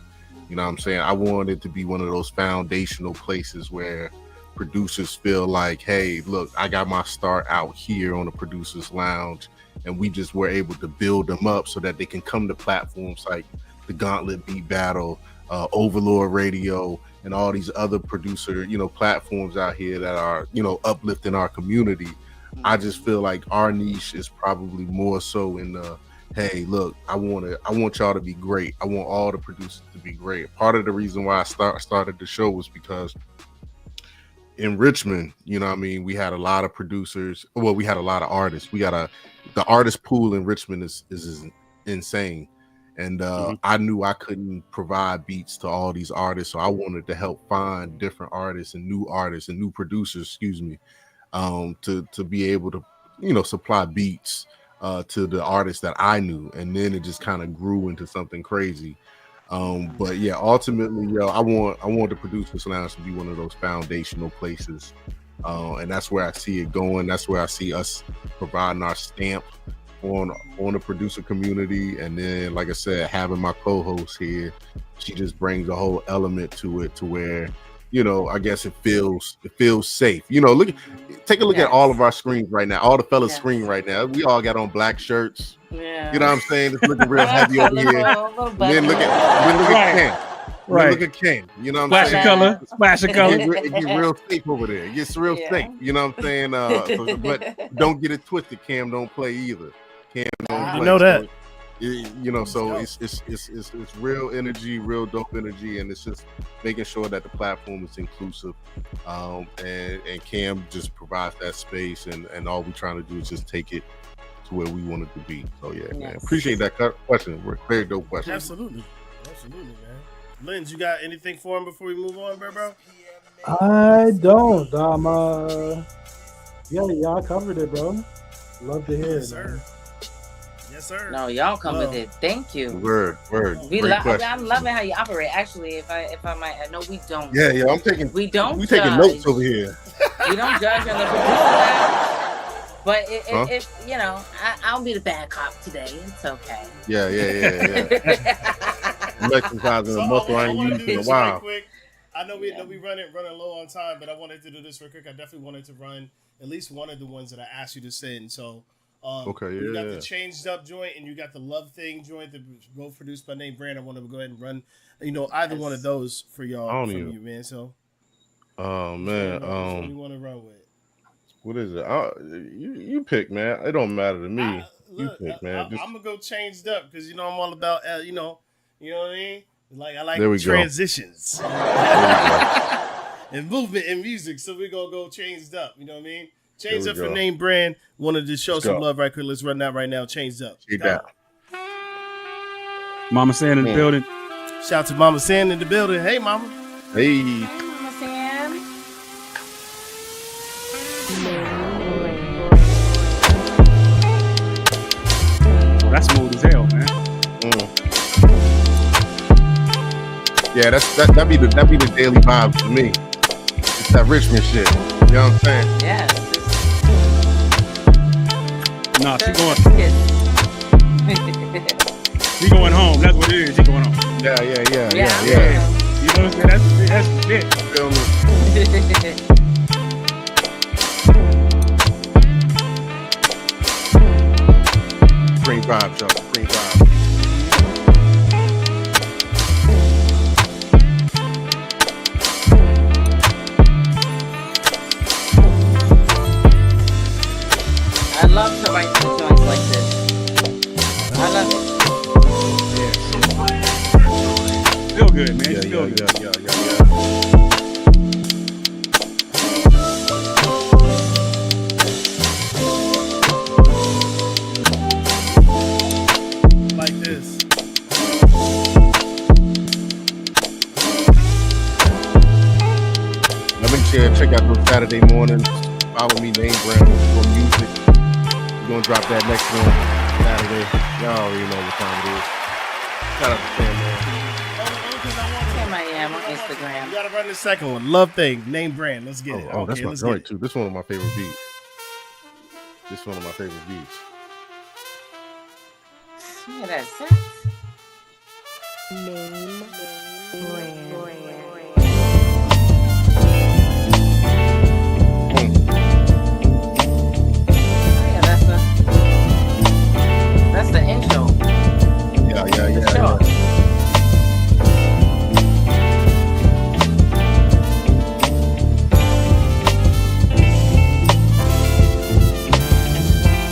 You know what I'm saying? I want it to be one of those foundational places where producers feel like, hey, look, I got my start out here on the Producers Lounge, and we just were able to build them up so that they can come to platforms like the Gauntlet Beat Battle, Overlord Radio, and all these other producer, platforms out here that are, uplifting our community. I just feel like our niche is probably more so in the, hey, look, I want y'all to be great. I want all the producers to be great. Part of the reason why I started the show was because in Richmond, we had a lot of producers. Well, we had a lot of artists. The artist pool in Richmond is insane. And I knew I couldn't provide beats to all these artists. So I wanted to help find different artists and new producers, to be able to, supply beats to the artists that I knew. And then it just kind of grew into something crazy. But yeah, ultimately, I want the Producers Lounge to be one of those foundational places, and that's where I see it going. That's where I see us providing our stamp on the producer community. And then, like I said, having my co-host here, she just brings a whole element to it, to where I guess it feels safe. Take a look at all of our screens right now, all the fellas' screen right now. We all got on black shirts. Yeah. You know what I'm saying? It's looking real heavy over here. Then look at Cam. Right. Look at Cam. You know what I'm saying? Splash of color. It gets real safe over there. It gets real safe. You know what I'm saying? But don't get it twisted. Cam don't play either. Cam don't play. You know that. So it's real energy, real dope energy, and it's just making sure that the platform is inclusive. And Cam just provides that space, and all we're trying to do is just take it to where we want it to be. So man, appreciate that question. Very dope question. Absolutely, man. Lens, you got anything for him before we move on, bro? I don't. Y'all covered it, bro. Love to hear it, sir. Yes, sir. No, y'all covered it. Thank you. Word. I'm loving how you operate. Actually, if I might, I know we don't. Yeah. I'm taking. We don't. We taking notes over here. We don't judge on the producer. But if I'll be the bad cop today. It's okay. Yeah. I'm exercising a muscle I ain't used in a while. I know we running low on time, but I wanted to do this real quick. I definitely wanted to run at least one of the ones that I asked you to send. So, you got the Changed Up joint and you got the Love Thing joint that was both produced by Name Brand. I want to go ahead and run, either one of those for y'all, from you, man. So, man, you want to run with? What is it? You pick, man. It don't matter to me. You pick, man. I'm gonna go Changed Up because I'm all about you know what I mean. Like I like transitions and movement in music, so we're gonna go Changed Up. You know what I mean? Changed Up for Name Brand. Wanted to show some love right quick. Let's run that right now. Changed Up. Mama Sand in the building. Shout out to Mama Sand in the building. Hey, Mama. Hey. Mama Sand. that's smooth as hell, man. Yeah, that'd be the daily vibe for me. It's that Richmond shit. You know what I'm saying? Yes. No, she going home. That's what it is. She going home. Yeah. You know what I'm saying? That's the shit. Feel me? Green vibe, y'all. Green vibe. I love to write the joints like this. I love it. Feel good, man. Yeah. Like this. Now make sure you check out those Saturday mornings. Follow me, Name Brand, for music. We're gonna drop that next one Saturday. Y'all already know what time it is. Shout out to Sam, man. Tim, I am on Instagram. You gotta run the second one. Love Thing, Name Brand. Let's get it. Oh, that's Okay, my let's joint get it. too. This one of my favorite beats. This one of my favorite beats. Yeah, that's sex. Name Brand. Yeah, that's the intro. Yeah. Sure.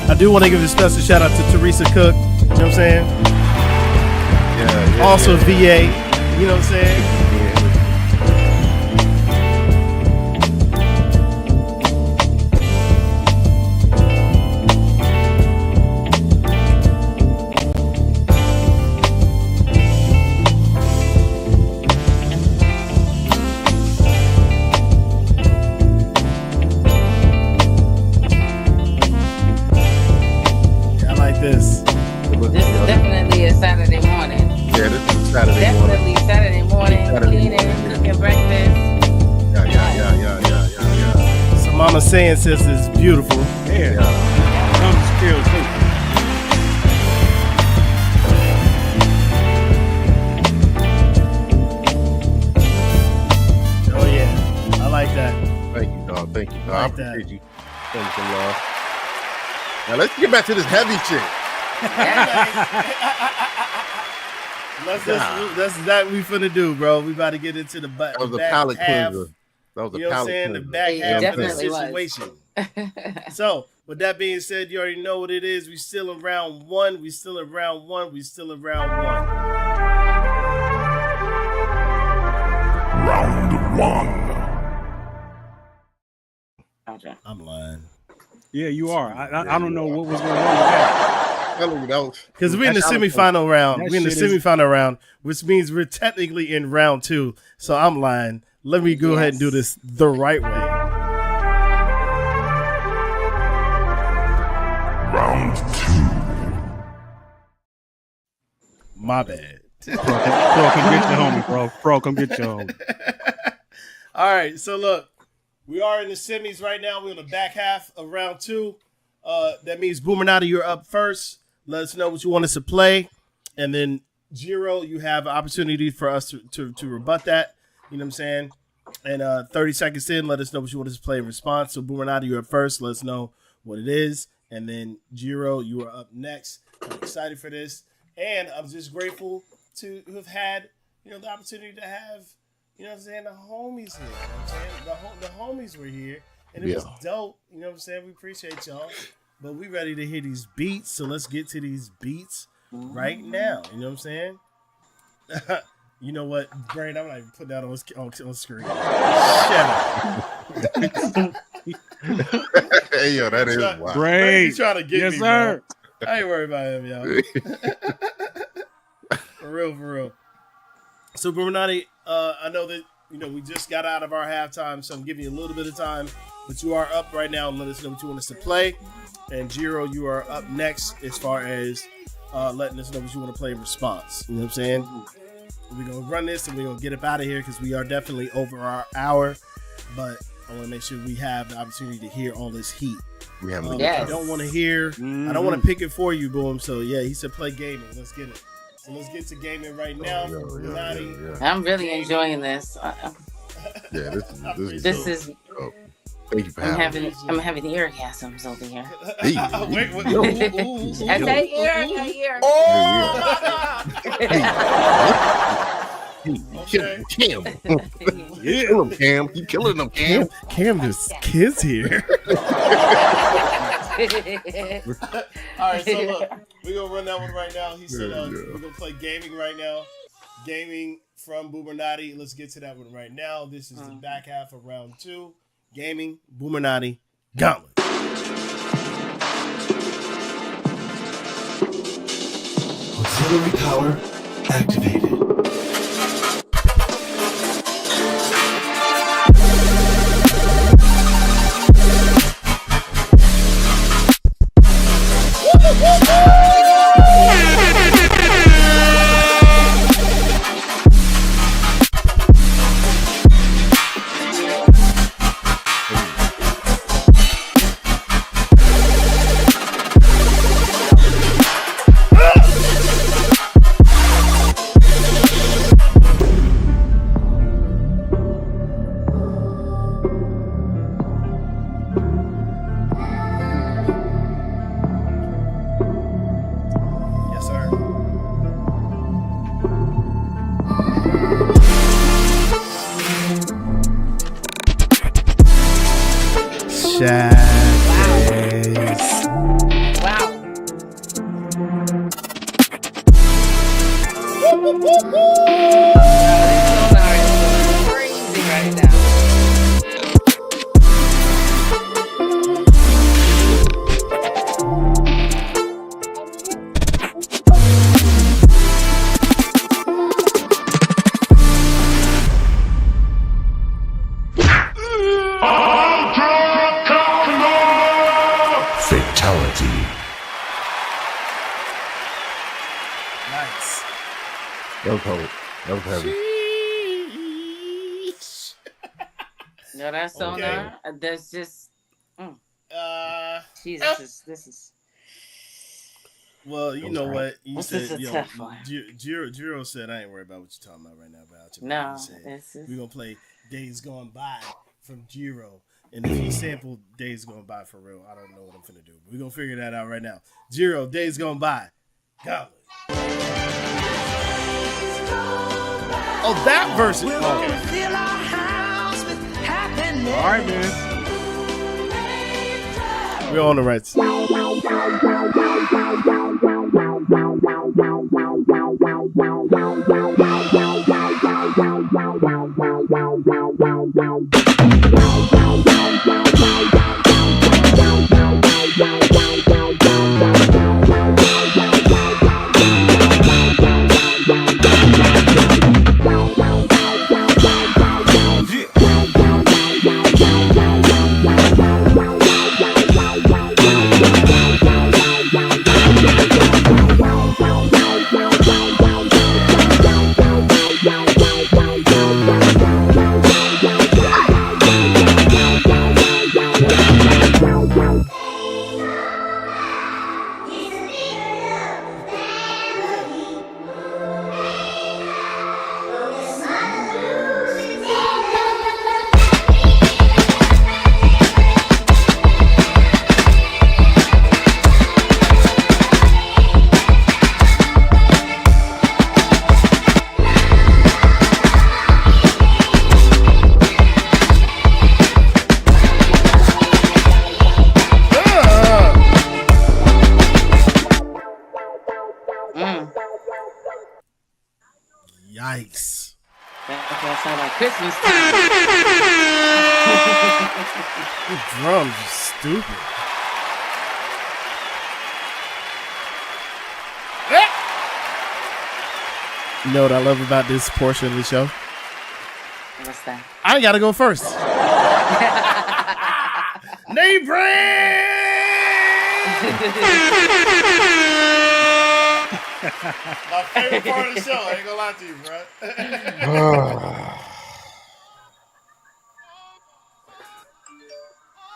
I do want to give a special shout out to Teresa Cook. You know what I'm saying? Yeah. Also VA. You know what I'm saying? I like this. This is definitely a Saturday morning. Yeah, this is Saturday morning. Definitely Saturday morning. Saturday Cleaning, morning. cooking breakfast. Yeah. So Mama saying sis is beautiful. Yeah. Some skills too. Oh yeah. I like that. Thank you, dog. Thank you, dog. I Like that. appreciate you. Send me some love. Now let's get back to this heavy shit. That's that we finna do, bro. We about to get into the That was a back palate half. cleanser. That was a You know what I'm palate saying? The cleanser. back It half of the definitely was. situation. So, with that being said, you already know what it is. We still in round one. We still in round one. Round one. Okay. I'm lying. Yeah, you are. I don't know what was going on with that. Because we're in the semifinal round. That We're in the shit is- semifinal round, which means we're technically in round two. So I'm lying. Let me go ahead and do this the right way. Round two. My bad. Bro, come get your homie, bro. Bro, come get your homie. All right, so look, we are in the semis right now. We're in the back half of round two. That means Boomernotti, you're up first. Let us know what you want us to play. And then, Jiro, you have an opportunity for us to rebut that. You know what I'm saying? And 30 seconds in, let us know what you want us to play in response. So, Boomernotti, you're up first. Let us know what it is. And then, Jiro, you are up next. I'm excited for this. And I'm just grateful to have had, the opportunity to have, the homies here. You know what I'm saying? The homies were here. And it was dope. You know what I'm saying? We appreciate y'all. But we ready to hear these beats. So let's get to these beats right now. You know what I'm saying? You know what, Brain? I'm not even putting that on screen. Shut up. Hey, yo, that is wild. Brain. He's trying to get Yes, me, sir. bro. I ain't worried about him, y'all. For real. So, Boomernotti, I know that, we just got out of our halftime, so I'm giving you a little bit of time. But you are up right now. Let us know what you want us to play. And Jiro, you are up next as far as letting us know what you want to play in response. You know what I'm saying? We're going to run this and we're going to get up out of here because we are definitely over our hour. But I want to make sure we have the opportunity to hear all this heat. We have I don't want to hear, I don't want to pick it for you, Boom. So, yeah, he said play gaming. Let's get it. So let's get to gaming right now. I'm really enjoying this. Yeah, this is. Thank you for having me. I'm having eargasms over here. Wait. I say ear. Cam. Kill him, Cam. You killing them, Cam. Cam, there's kids here. All right, so look, we're going to run that one right now. He said we're going to play gaming right now. Gaming from Boomernotti. Let's get to that one right now. This is the back half of round 2. Gaming, Boomernotti, Gauntlet. Auxiliary power activated. No, that's sonar. That's just. Jesus, this is. Well, you know what? You this said, is a tough one. Jiro said, I ain't worried about what you're talking about right now. But no, we're going to play Days Gone By from Jiro. And if he sampled Days Gone By for real, I don't know what I'm finna do. But we're going to figure that out right now. Jiro, Days Gone By. Gauntlet. Oh, that verse. Okay. All right, man. We're on the right side. Yikes. That sounds like Christmas time. The drums are stupid. You know what I love about this portion of the show? What's that? I gotta go first. Name brand! My favorite part of the show. I ain't gonna lie to you, bro.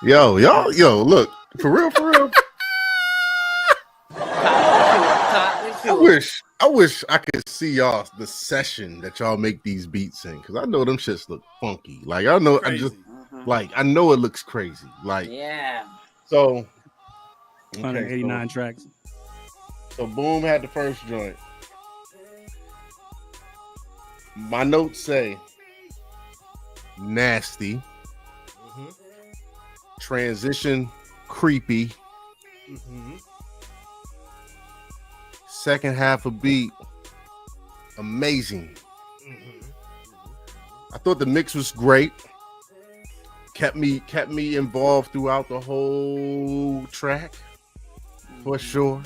Yo, look, for real. I wish I could see y'all the session that y'all make these beats in, because I know them shits look funky. Like I know, Crazy. I know it looks crazy. Like yeah. So 189 tracks. So Boom had the first joint. My notes say nasty. Transition creepy. Second half of beat amazing. I thought the mix was great. Kept me involved throughout the whole track for sure.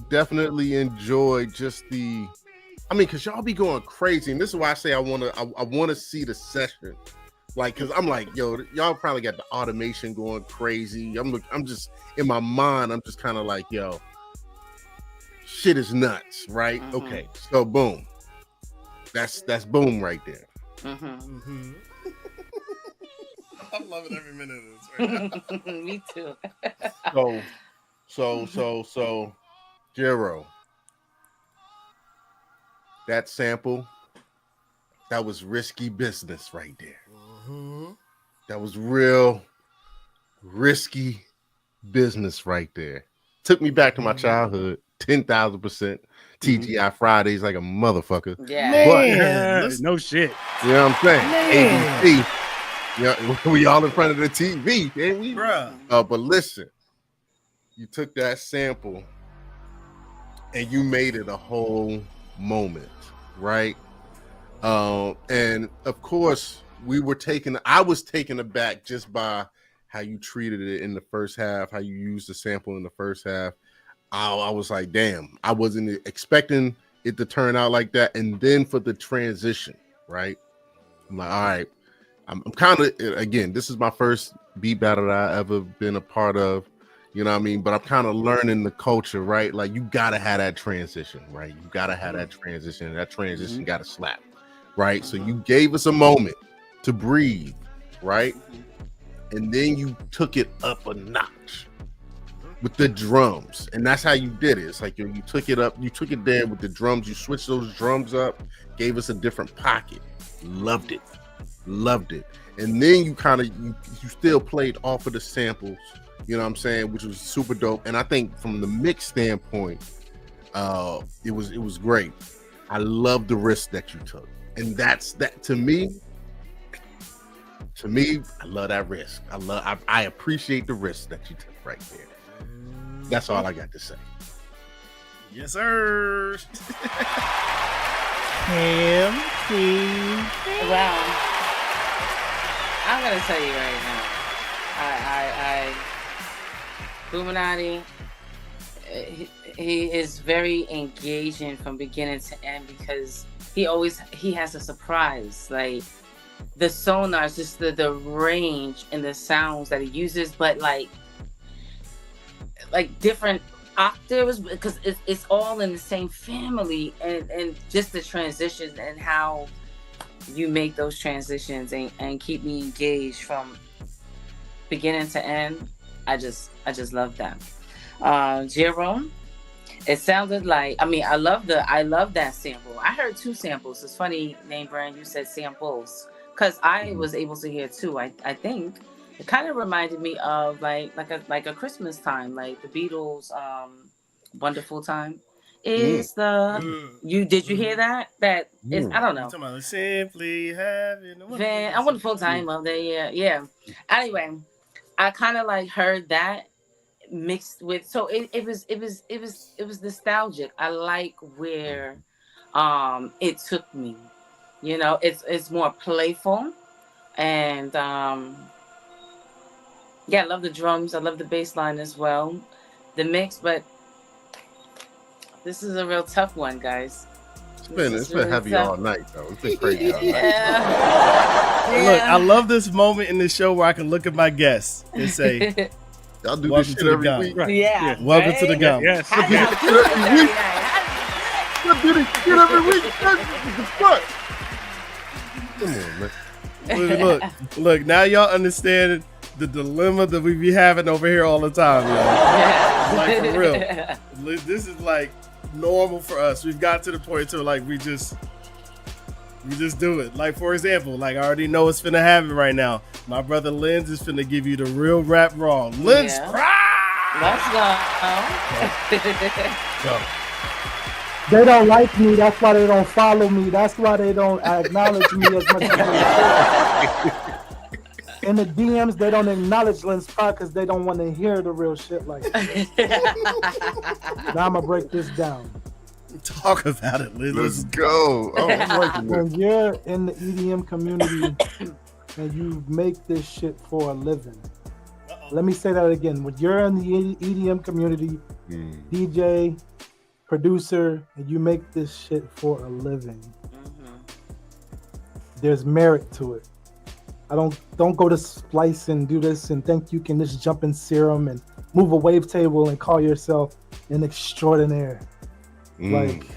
Definitely enjoyed just because y'all be going crazy, and this is why I say I want to see the session. Like, cause I'm like, yo, y'all probably got the automation going crazy. I'm just in my mind. I'm just kind of like, yo, shit is nuts, right? Okay, so Boom, that's Boom right there. I'm loving every minute of this right now. Me too. So, Jero, that sample, that was risky business right there. That was real risky business right there. Took me back to my childhood, 10,000%. TGI Fridays like a motherfucker. Yeah, but no shit. You know what I'm saying? ABC. Yeah, we all in front of the TV, ain't we? Bruh. But listen, you took that sample and you made it a whole moment, right? And of course, I was taken aback just by how you treated it in the first half, how you used the sample in the first half. I was like, damn, I wasn't expecting it to turn out like that. And then for the transition, right? I'm like, all right, I'm kind of, again, this is my first beat battle that I ever been a part of, you know what I mean? But I'm kind of learning the culture, right? Like, you got to have that transition, right? You got to have that transition. That transition got to slap, right? So you gave us a moment to breathe, right? And then you took it up a notch with the drums, and that's how you did it. It's like you took it up, you took it there with the drums, you switched those drums up, gave us a different pocket. Loved it. And then you kind of you still played off of the samples, you know what I'm saying, which was super dope. And I think from the mix standpoint, it was great. I love the risk that you took, and that's that to me. I love that risk. I appreciate the risk that you took right there. That's all I got to say. Yes, sir. Well, I'm gonna tell you right now, Illuminati, he is very engaging from beginning to end because he has a surprise. Like, the sonars, just the range and the sounds that he uses, but like different octaves, because it's all in the same family, and just the transitions and how you make those transitions and keep me engaged from beginning to end. I just love that. Jerome, it sounded like, I love that sample. I heard two samples. It's funny, Name Brand, you said samples, because I was able to hear two. I think it kind of reminded me of like a Christmas time, like the Beatles, Wonderful Time. Is did you hear that? That is, I don't know. Talking about simply having a wonderful time of the year. Yeah. Anyway, I kind of like heard that mixed with, so it was nostalgic. I like where it took me. You know, it's more playful, and yeah, I love the drums. I love the bass line as well. The mix, but this is a real tough one, guys. It's been heavy tough all night, though. It's been crazy all night. Look, I love this moment in the show where I can look at my guests and say, y'all do this shit every week. Right. Yeah. Welcome to the Gauntlet. Yes. How y'all do it every night? I do this shit every week. What the fuck? Come on, man. Look, now y'all understand the dilemma that we be having over here all the time, y'all. Like, for real. This is like normal for us. We've got to the point to like we just do it. Like, for example, like I already know what's finna happen right now. My brother Lenz is finna give you the real rap raw. Lenz Let's go. They don't like me. That's why they don't follow me. That's why they don't acknowledge me as much as they do. In the DMs, they don't acknowledge Lens Park because they don't want to hear the real shit like that. Now I'm going to break this down. Talk about it, Liz. Let's go. When you're in the EDM community and you make this shit for a living, let me say that again. When you're in the EDM community, DJ, producer, and you make this shit for a living, there's merit to it. I don't go to Splice and do this and think you can just jump in Serum and move a wavetable and call yourself an extraordinaire. Like,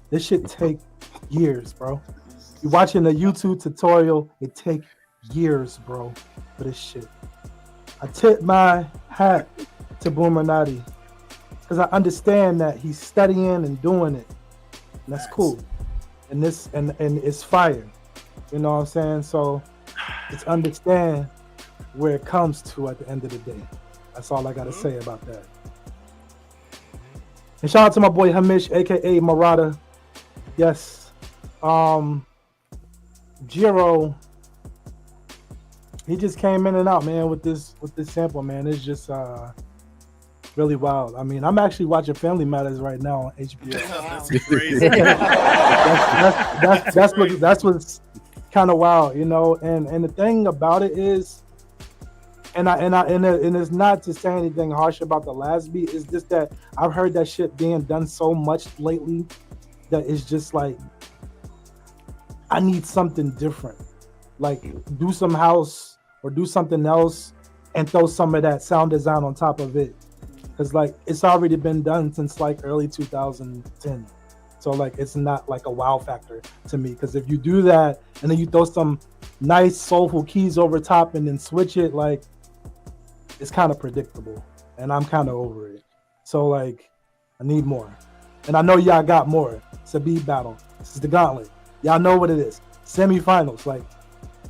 this shit take years, bro. You're watching a YouTube tutorial, it take years, bro, for this shit. I tip my hat to Boomer Nutty because I understand that he's studying and doing it. And that's cool. And it's fire. You know what I'm saying? So it's understand where it comes to at the end of the day. That's all I gotta say about that. And shout out to my boy Hamish, aka Murata. Yes. Jiro, he just came in and out, man, with this sample, man. It's just really wild. I mean, I'm actually watching Family Matters right now on HBO. That's crazy. that's what's kind of wild, you know. And the thing about it is, and it's not to say anything harsh about the last beat. It's just that I've heard that shit being done so much lately that it's just like I need something different. Like do some house or do something else and throw some of that sound design on top of it. Cause like it's already been done since like early 2010. So like it's not like a wow factor to me. Cause if you do that and then you throw some nice soulful keys over top and then switch it, like it's kind of predictable. And I'm kind of over it. So like I need more. And I know y'all got more. It's a beat battle. This is the Gauntlet. Y'all know what it is. Semifinals. Like,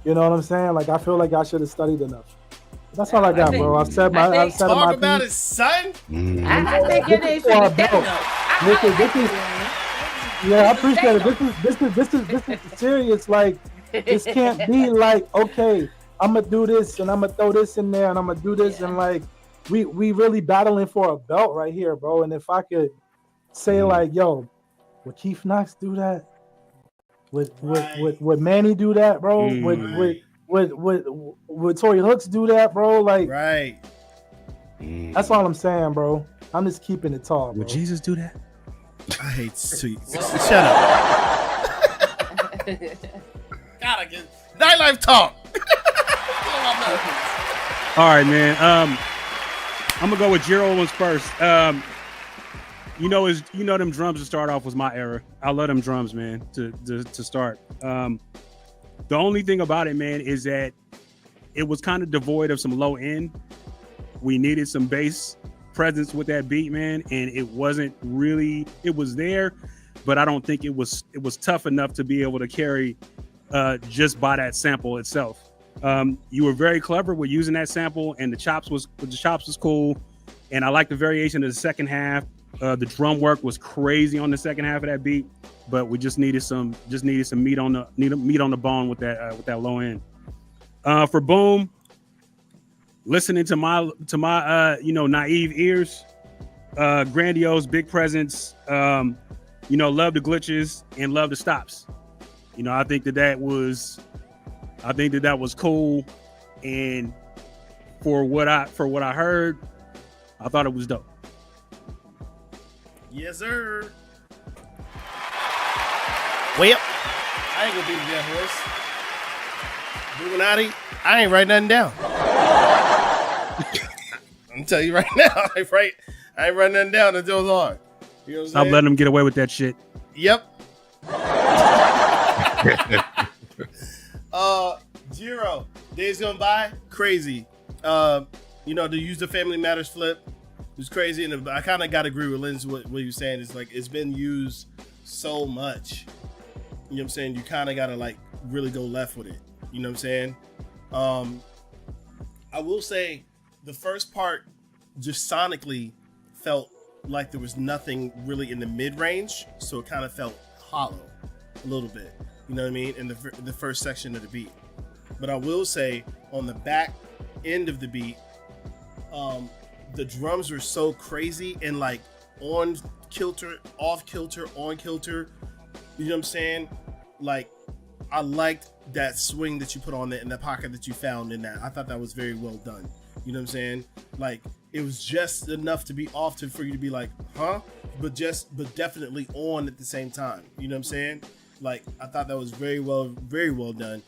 you know what I'm saying? Like I feel like I should have studied enough. That's all I got, bro. I've said my talk about it, son. I think it is. Yeah, I appreciate it. This is serious. Like, this can't be like, okay, I'm gonna do this and I'm gonna throw this in there and I'm gonna do this and like, we really battling for a belt right here, bro. And if I could say like, yo, would Keith Knox do that? Would Manny do that, bro? Would Tory Hooks do that, bro? Like, right. That's all I'm saying, bro. I'm just keeping it tall, bro. Would Jesus do that? I hate sweets. Shut up. Gotta get nightlife talk. All right, man. I'm gonna go with Jiro ones first. You know them drums to start off was my era. I love them drums, man. To start. The only thing about it, man, is that it was kind of devoid of some low end. We needed some bass presence with that beat, man, and it wasn't really. It was there, but I don't think it was tough enough to be able to carry just by that sample itself. You were very clever with using that sample, and the chops was cool, and I like the variation of the second half. The drum work was crazy on the second half of that beat, but we just needed some meat on the bone with that low end. For Boom, listening to my naive ears, grandiose, big presence, love the glitches and love the stops. I think that was cool, and for what I heard, I thought it was dope. Yes, sir. Well, I ain't gonna beat the dead horse. Illuminati, I ain't write nothing down. I'm telling you right now, I ain't write nothing down until it's hard. You know what I'm Stop saying? letting them get away with that shit. Yep. Jiro, days gone by, crazy. You know, the use the Family Matters flip was crazy, and I kind of got to agree with Lynn's what he was saying. It's like it's been used so much. You know what I'm saying? You kind of got to like really go left with it. You know what I'm saying? I will say the first part just sonically felt like there was nothing really in the mid-range, so it kind of felt hollow a little bit. You know what I mean? In the first section of the beat. But I will say on the back end of the beat, the drums were so crazy and like on kilter, off kilter, on kilter. You know what I'm saying? Like I liked that swing that you put on it and the pocket that you found in that. I thought that was very well done. You know what I'm saying? Like it was just enough to be off for you to be like, huh? But definitely on at the same time. You know what I'm saying? Like I thought that was very well done.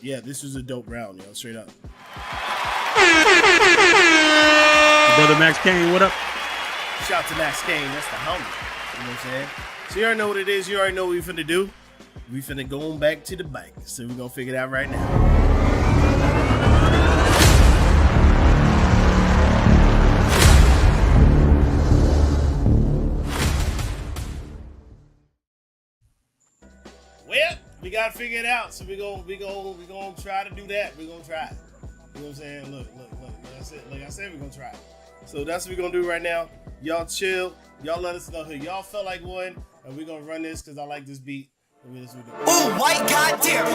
Yeah, this was a dope round, yo, straight up. Brother Max Kane, what up? Shout out to Max Kane, that's the homie. You know what I'm saying? So you already know what it is, you already know what we finna do. We finna go on back to the bike. So we're gonna figure it out right now. Well, we gotta figure it out. So we gonna try to do that. We're gonna try it. You know what I'm saying? Look. Like I said, we're gonna try it. So that's what we're gonna do right now. Y'all chill. Y'all let us know who y'all felt like one, and we're gonna run this because I like this beat. Oh, white goddamn.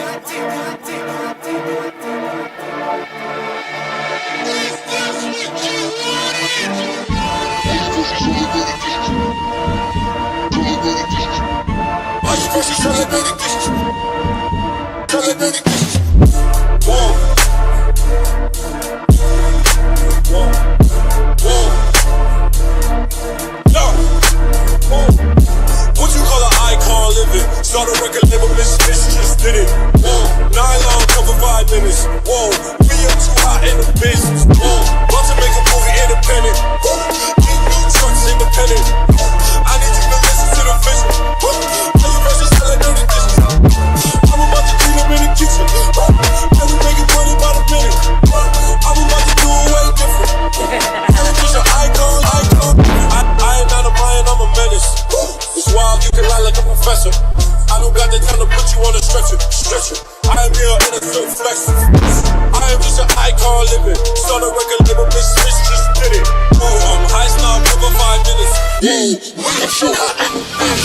What you call an icon living? Start a record label, bitch just did it. Whoa, nylon cover 5 minutes. Whoa, we are too hot in the business. Whoa, about to make a movie independent. Get new trucks independent. I need you to listen to the vision. Tell your version selling dirty dishes. I'm about to clean up in the kitchen. Now we making money by the minute. I'm about to do it way different. Just an icon. I ain't not a Mayan, I'm a menace. It's wild, you can lie like a professor. I don't got the time to put you on a stretcher. I am here in a good flex. I am just an icon living. Start a record label, bitch just did it. Whoa, high star, cover 5 minutes. Whoa, we are so hot in the bitch.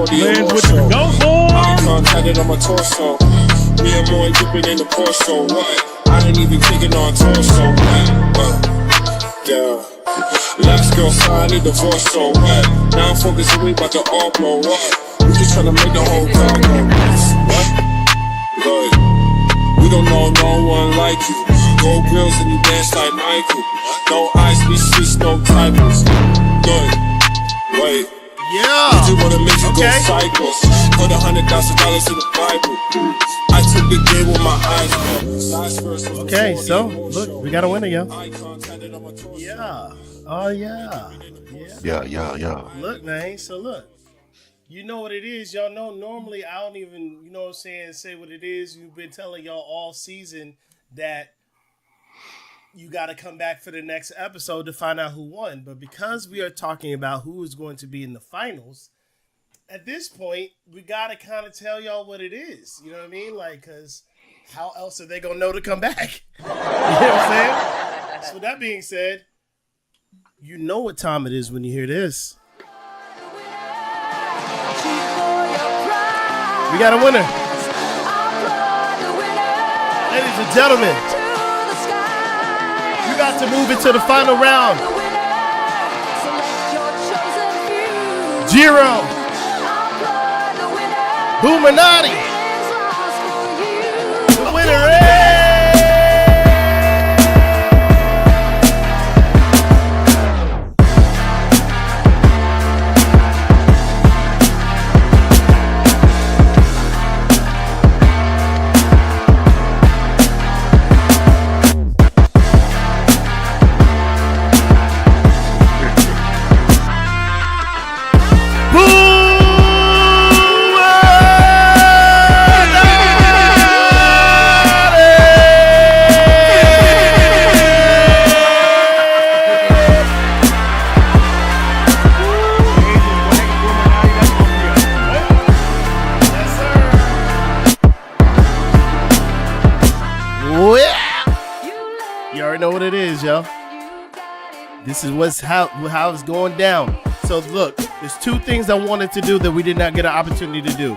Lens with the go for. Icon tatted on my torso. Me and more dipping in the Porsche. What? I ain't even kicking on torso. Yeah. Last girl sign, need divorce. So what? Now I'm focusing me about the all blow. What? We just tryna make the whole town go. What? Good. We don't know no one like you. Gold grills and you dance like Michael. No ice, we streets, no titles. Good. Wait. Yeah. You just wanna make you go cycles. Put $100,000 in the Bible. I took the game with my eyes. Okay, so look, we got a winner, yo. Yeah. Oh yeah. Yeah. Look, man. So look, you know what it is. Y'all know normally I don't even, you know what I'm saying, say what it is. We've been telling y'all all season that you got to come back for the next episode to find out who won. But because we are talking about who is going to be in the finals, at this point, we got to kind of tell y'all what it is. You know what I mean? Like, because how else are they going to know to come back? You know what I'm saying? So that being said, you know what time it is when you hear this. We got a winner. Ladies and gentlemen, you got to move into the final round. Jiro Boominati, the winner is You already know what it is, yo. This is how it's going down. So look, there's two things I wanted to do that we did not get an opportunity to do.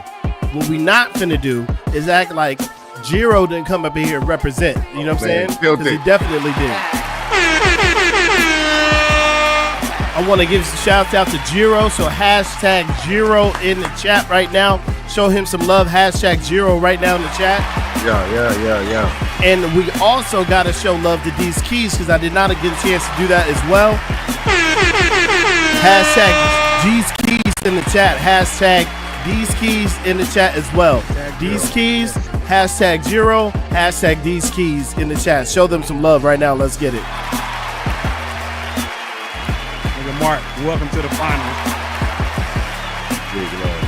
What we not finna do is act like Jiro didn't come up in here and represent. You know what I'm saying? Because he definitely did. I want to give some shouts out to Jiro. So hashtag Jiro in the chat right now. Show him some love. Hashtag Jiro right now in the chat. Yeah. And we also got to show love to these keys because I did not get a chance to do that as well. Hashtag these keys in the chat. Hashtag these keys in the chat as well. These keys. Hashtag Jiro. Hashtag these keys in the chat. Show them some love right now. Let's get it. Nigga Mark, welcome to the finals. Big love.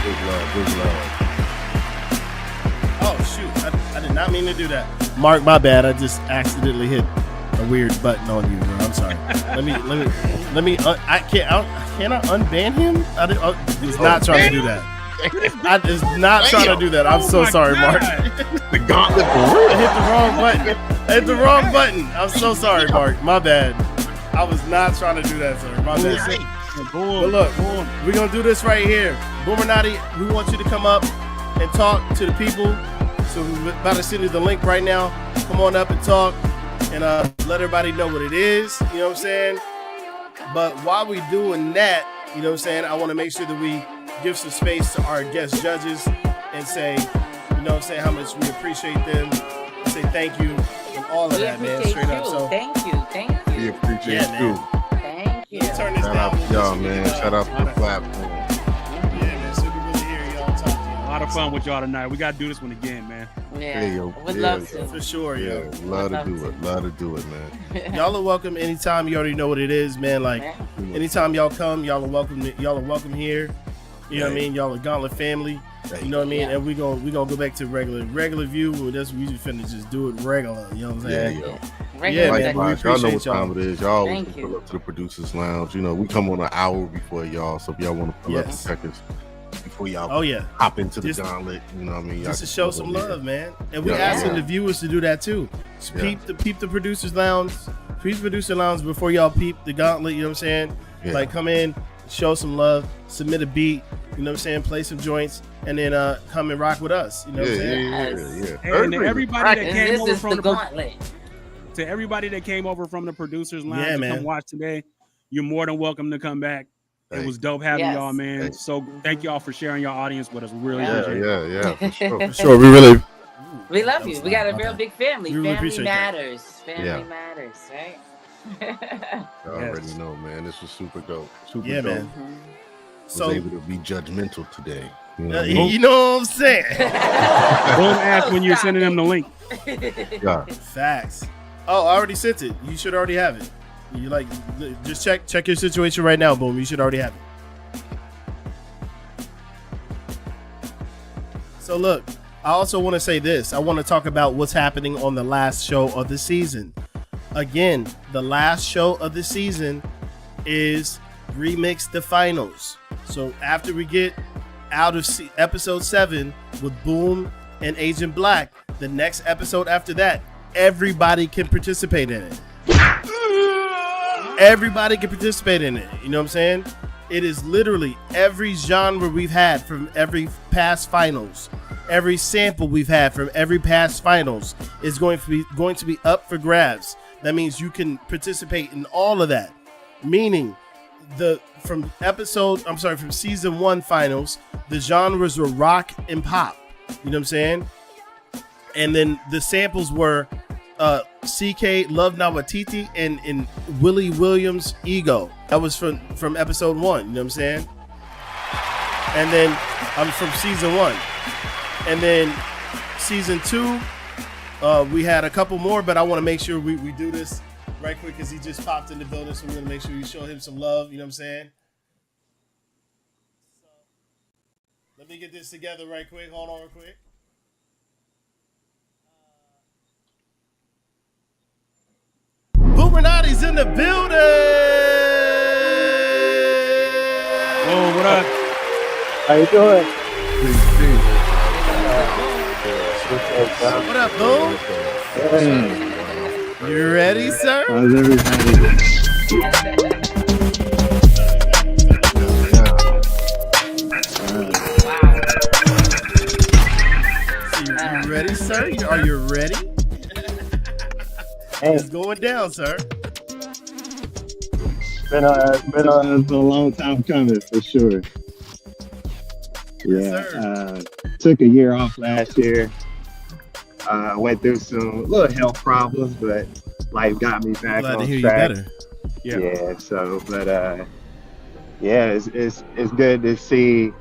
Oh shoot! I did not mean to do that. Mark, my bad. I just accidentally hit a weird button on you, bro. I'm sorry. Let me. I cannot unban him. I was not trying to do that. I was not trying to do that. I'm so sorry, Mark. The gauntlet for real. I hit the wrong button. I hit the wrong button. I'm so sorry, Mark. My bad. I was not trying to do that, sir. My bad. But look, we're going to do this right here. Boomernotti, we want you to come up and talk to the people. So we're about to send you the link right now. Come on up and talk and let everybody know what it is. You know what I'm saying? But while we're doing that, you know what I'm saying, I want to make sure that we give some space to our guest judges and say, you know what I'm saying, how much we appreciate them. Say thank you and all of that, man. Straight up. So Thank you. We appreciate you. Thank you. Turn this Shout down. out to y'all, man. Shout out to the platform. Yeah, man. So we really hear y'all talk to y'all. A lot of fun with y'all tonight. We got to do this one again, man. Yeah, would love to. For sure, yeah. Love to do it, man. Y'all are welcome anytime. You already know what it is, man. Like anytime y'all come, y'all are welcome. Y'all are welcome here. You know what I mean? Y'all are Gauntlet family. You know what I mean? And we gonna go back to regular view. That's we just finna just do it regular. You know what I'm saying? Yeah, man. We y'all know what appreciate time y'all. it is. Y'all always pull up to the producers lounge. You know, we come on an hour before y'all. So if y'all want to pull up and check us before y'all hop into the gauntlet, you know what I mean? Just to show some love, man. And we're asking the viewers to do that too. So peep the producers lounge. Peep the producer lounge before y'all peep the gauntlet. You know what I'm saying? Like come in, show some love, submit a beat. You know what I'm saying? Play some joints, and then come and rock with us. You know what I'm saying? And to everybody that came over from the gauntlet. To everybody that came over from the producers lounge to come watch today, you're more than welcome to come back. It was dope having y'all, man. So thank y'all for sharing your audience with us. We really appreciate it. For sure. We really we love you. We got a real big family. We really Family appreciate matters. Family matters, right? I already know, man. This was super dope. Super dope. Man. So able to be judgmental today. You know, you know what I'm saying? Don't ask when you're sending them the link. Facts. Oh, I already sent it. You should already have it. You like just check your situation right now, boom. You should already have it. So look, I also want to say this. I want to talk about what's happening on the last show of the season. Again, the last show of the season is Remix the Finals. So after we get out of episode 7 with Boom and Agent Black, the next episode after that, everybody can participate in it. Everybody can participate in it. You know what I'm saying? It is literally every genre we've had from every past finals. Every sample we've had from every past finals is going to be up for grabs. That means you can participate in all of that. Meaning from season 1 finals, the genres were rock and pop. You know what I'm saying? And then the samples were CK Love Nawatiti and Willie Williams Ego. That was from episode 1, you know what I'm saying? And then I'm from season 1. And then season 2, we had a couple more, but I want to make sure we do this right quick because he just popped in the building, so we're going to make sure we show him some love, you know what I'm saying? So, let me get this together right quick. Hold on real quick. Boomernoti's in the building! Oh, what up? How you doing? What up, Boom? You ready, sir? How's everybody? You ready, sir? Are you ready? Hey. It's going down, sir. Been a long time coming for sure. Yeah, took a year off last year. Went through some little health problems, but life got me back Glad on to hear track. you better. Yeah. So, but yeah, it's good to see.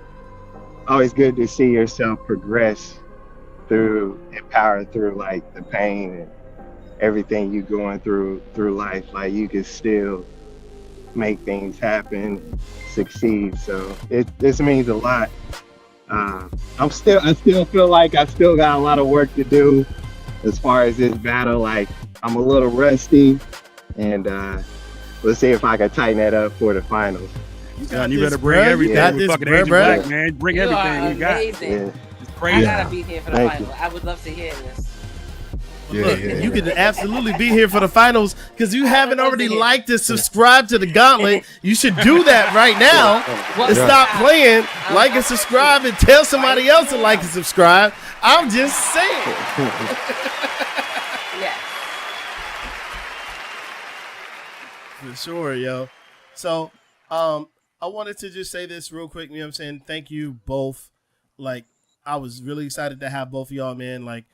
Always good to see yourself progress empowered through like the pain and everything you going through life. Like you can still make things happen, succeed. So this means a lot. I still feel like I still got a lot of work to do as far as this battle. Like I'm a little rusty, and let's see if I can tighten that up for the finals. You better bring everything. We fucking Asian Black, man. Bring everything you got. Yeah. It's crazy. I gotta be here for the final. I would love to hear this. Look, you can absolutely be here for the finals because you haven't already liked and subscribed to the Gauntlet. You should do that right now and stop playing. Like and subscribe and tell somebody else to like and subscribe. I'm just saying. Yeah. For sure, yo. So, I wanted to just say this real quick. You know what I'm saying? Thank you both. Like, I was really excited to have both of y'all, man. Like,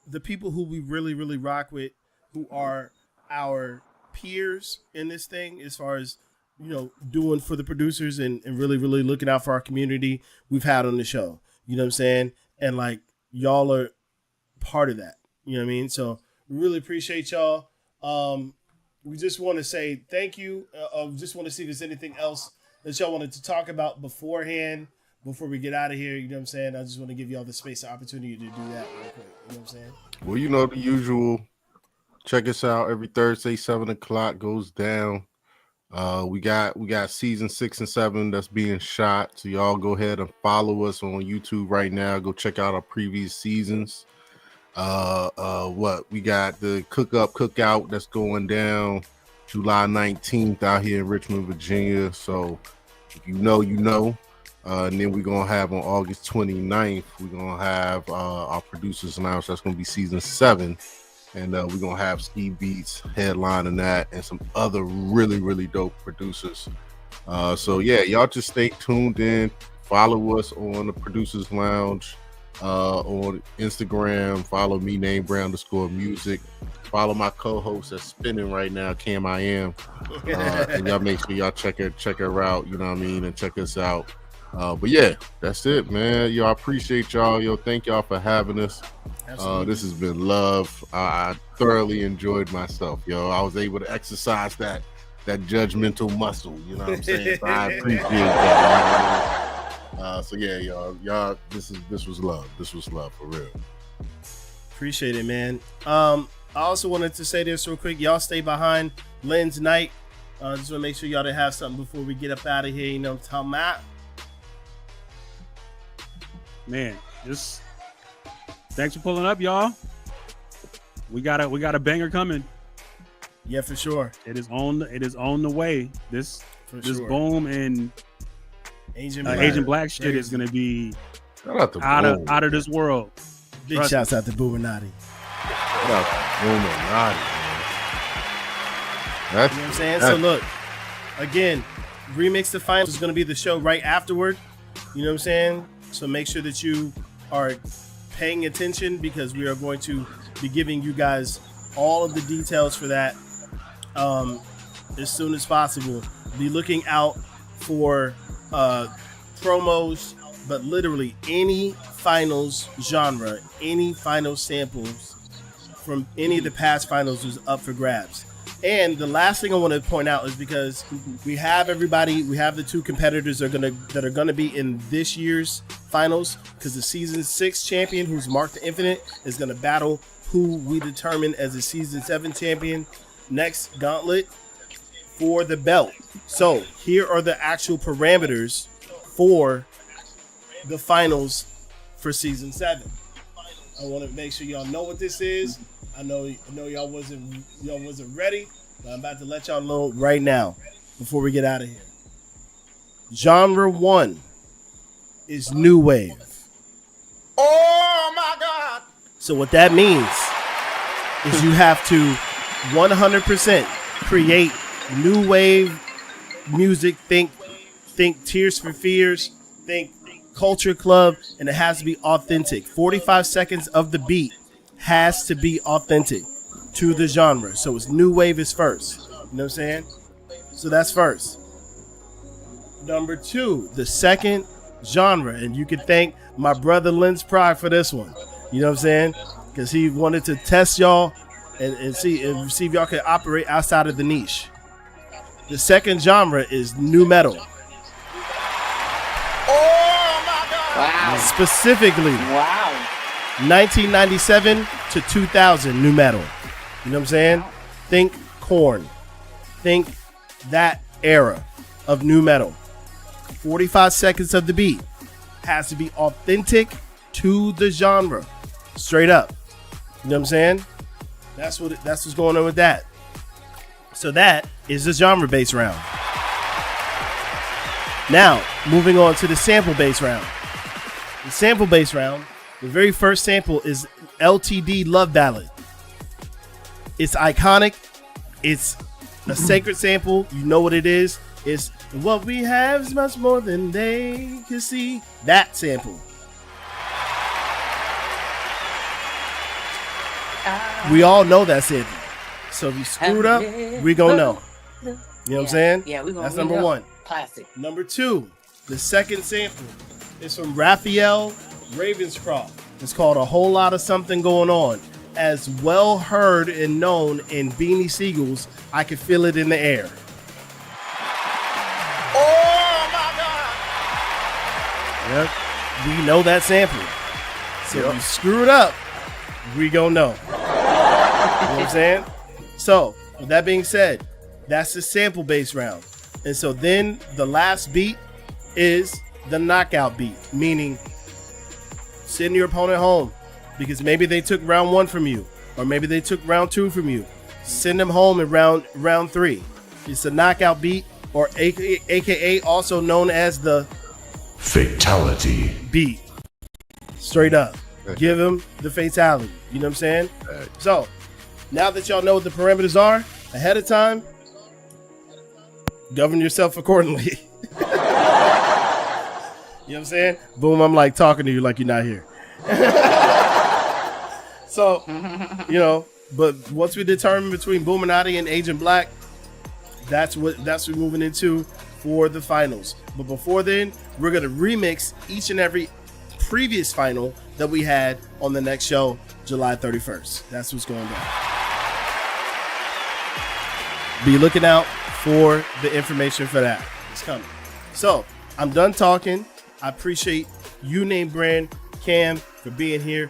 the people who we really, really rock with, who are our peers in this thing, as far as, you know, doing for the producers and really, really looking out for our community, we've had on the show. You know what I'm saying? And, like, y'all are part of that. You know what I mean? So, really appreciate y'all. We just want to say thank you. Just want to see if there's anything else that y'all wanted to talk about beforehand, before we get out of here. You know what I'm saying? I just want to give y'all the space and opportunity to do that real quick. You know what I'm saying? Well, you know the usual. Check us out every Thursday, 7 o'clock goes down. We got season 6 and 7 that's being shot. So y'all go ahead and follow us on YouTube right now. Go check out our previous seasons. We got the cookout that's going down July 19th out here in Richmond, Virginia. So if you know, you know. And then we're gonna have on August 29th, we're gonna have our producers lounge. That's gonna be season 7, and we're gonna have Ski Beats headlining that, and some other really, really dope producers. So yeah, y'all just stay tuned in. Follow us on the Producers Lounge on Instagram. Follow me, name_Brown_music. Follow my co-host that's spinning right now, Cam I Am. And y'all make sure y'all check her out. You know what I mean, and check us out. But yeah, that's it, man. Yo, I appreciate y'all. Yo, thank y'all for having us. This has been love. I thoroughly enjoyed myself. Yo, I was able to exercise that judgmental muscle. You know what I'm saying? So I appreciate that. So yeah, y'all. This was love. This was love for real. Appreciate it, man. I also wanted to say this real quick. Y'all stay behind Lynn's night. Just want to make sure y'all didn't have something before we get up out of here. You know what I'm talking about? Man, just thanks for pulling up, y'all. We got a banger coming. Yeah, for sure. It is on the way. This Boom and Asian Black shit is gonna be out of this world. Big shouts out to Boominati. Shout out to Boominati, man. You know what I'm saying? So look, again, Remix the Finals is gonna be the show right afterward. You know what I'm saying? So make sure that you are paying attention, because we are going to be giving you guys all of the details for that as soon as possible. Be looking out for promos, but literally any finals genre, any final samples from any of the past finals is up for grabs. And the last thing I want to point out is, because we have the 2 competitors that are gonna be in this year's finals, because the season 6 champion, who's Mark the Infinite, is gonna battle who we determine as the season 7 champion next Gauntlet for the belt. So here are the actual parameters for the finals for season 7. I want to make sure y'all know what this is. I know y'all wasn't ready, but I'm about to let y'all know right now before we get out of here. Genre 1 is new wave. Oh my God! So what that means is you have to 100% create new wave music. Think Tears for Fears, think Culture Club, and it has to be authentic. 45 seconds of the beat has to be authentic to the genre. So it's new wave is first. You know what I'm saying? So that's first. Number 2, the second genre, and you can thank my brother Lens Pride for this one. You know what I'm saying? Because he wanted to test y'all and see if y'all can operate outside of the niche. The second genre is new metal. Wow. Specifically, 1997 to 2000 new metal. You know what I'm saying? Think Korn. Think that era of new metal. 45 seconds of the beat has to be authentic to the genre. Straight up. You know what I'm saying? That's what's going on with that. So that is the genre-based round. Now, moving on to the sample-based round. The sample-based round, the very first sample is LTD Love Ballad. It's iconic. It's a sacred sample. You know what it is. It's what we have is much more than they can see. That sample. We all know that sample. So if you screwed up, we gonna know. You know what I'm saying? Yeah, that's number 1. Classic. Number 2, the second sample is from Raphael Ravenscroft. It's called A Whole Lot of Something Going On. As well heard and known in Beanie Siegel's I Can Feel It in the Air. Oh my God! Yep. We know that sample. So if you screw it up, we gonna know. You know what I'm saying? So, with that being said, that's the sample-based round. And so then the last beat is the knockout beat, meaning send your opponent home because maybe they took round 1 from you or maybe they took round 2 from you. Send them home in round 3. It's a knockout beat, or aka also known as the fatality beat. Straight up. Give them the fatality. You know what I'm saying? So, now that y'all know what the parameters are ahead of time, govern yourself accordingly. You know what I'm saying? Boom, I'm like talking to you like you're not here. So, you know, but once we determine between Boominati and Agent Black, that's what we're moving into for the finals. But before then, we're going to remix each and every previous final that we had on the next show, July 31st. That's what's going down. Be looking out for the information for that. It's coming. So, I'm done talking. I appreciate you, Name Brand, Cam, for being here.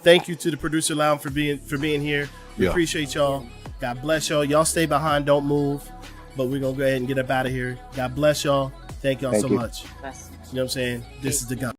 Thank you to the producer lounge for being here. We appreciate y'all. God bless y'all. Y'all stay behind, don't move. But we're gonna go ahead and get up out of here. God bless y'all. Thank y'all so much. You know what I'm saying? This is the gun.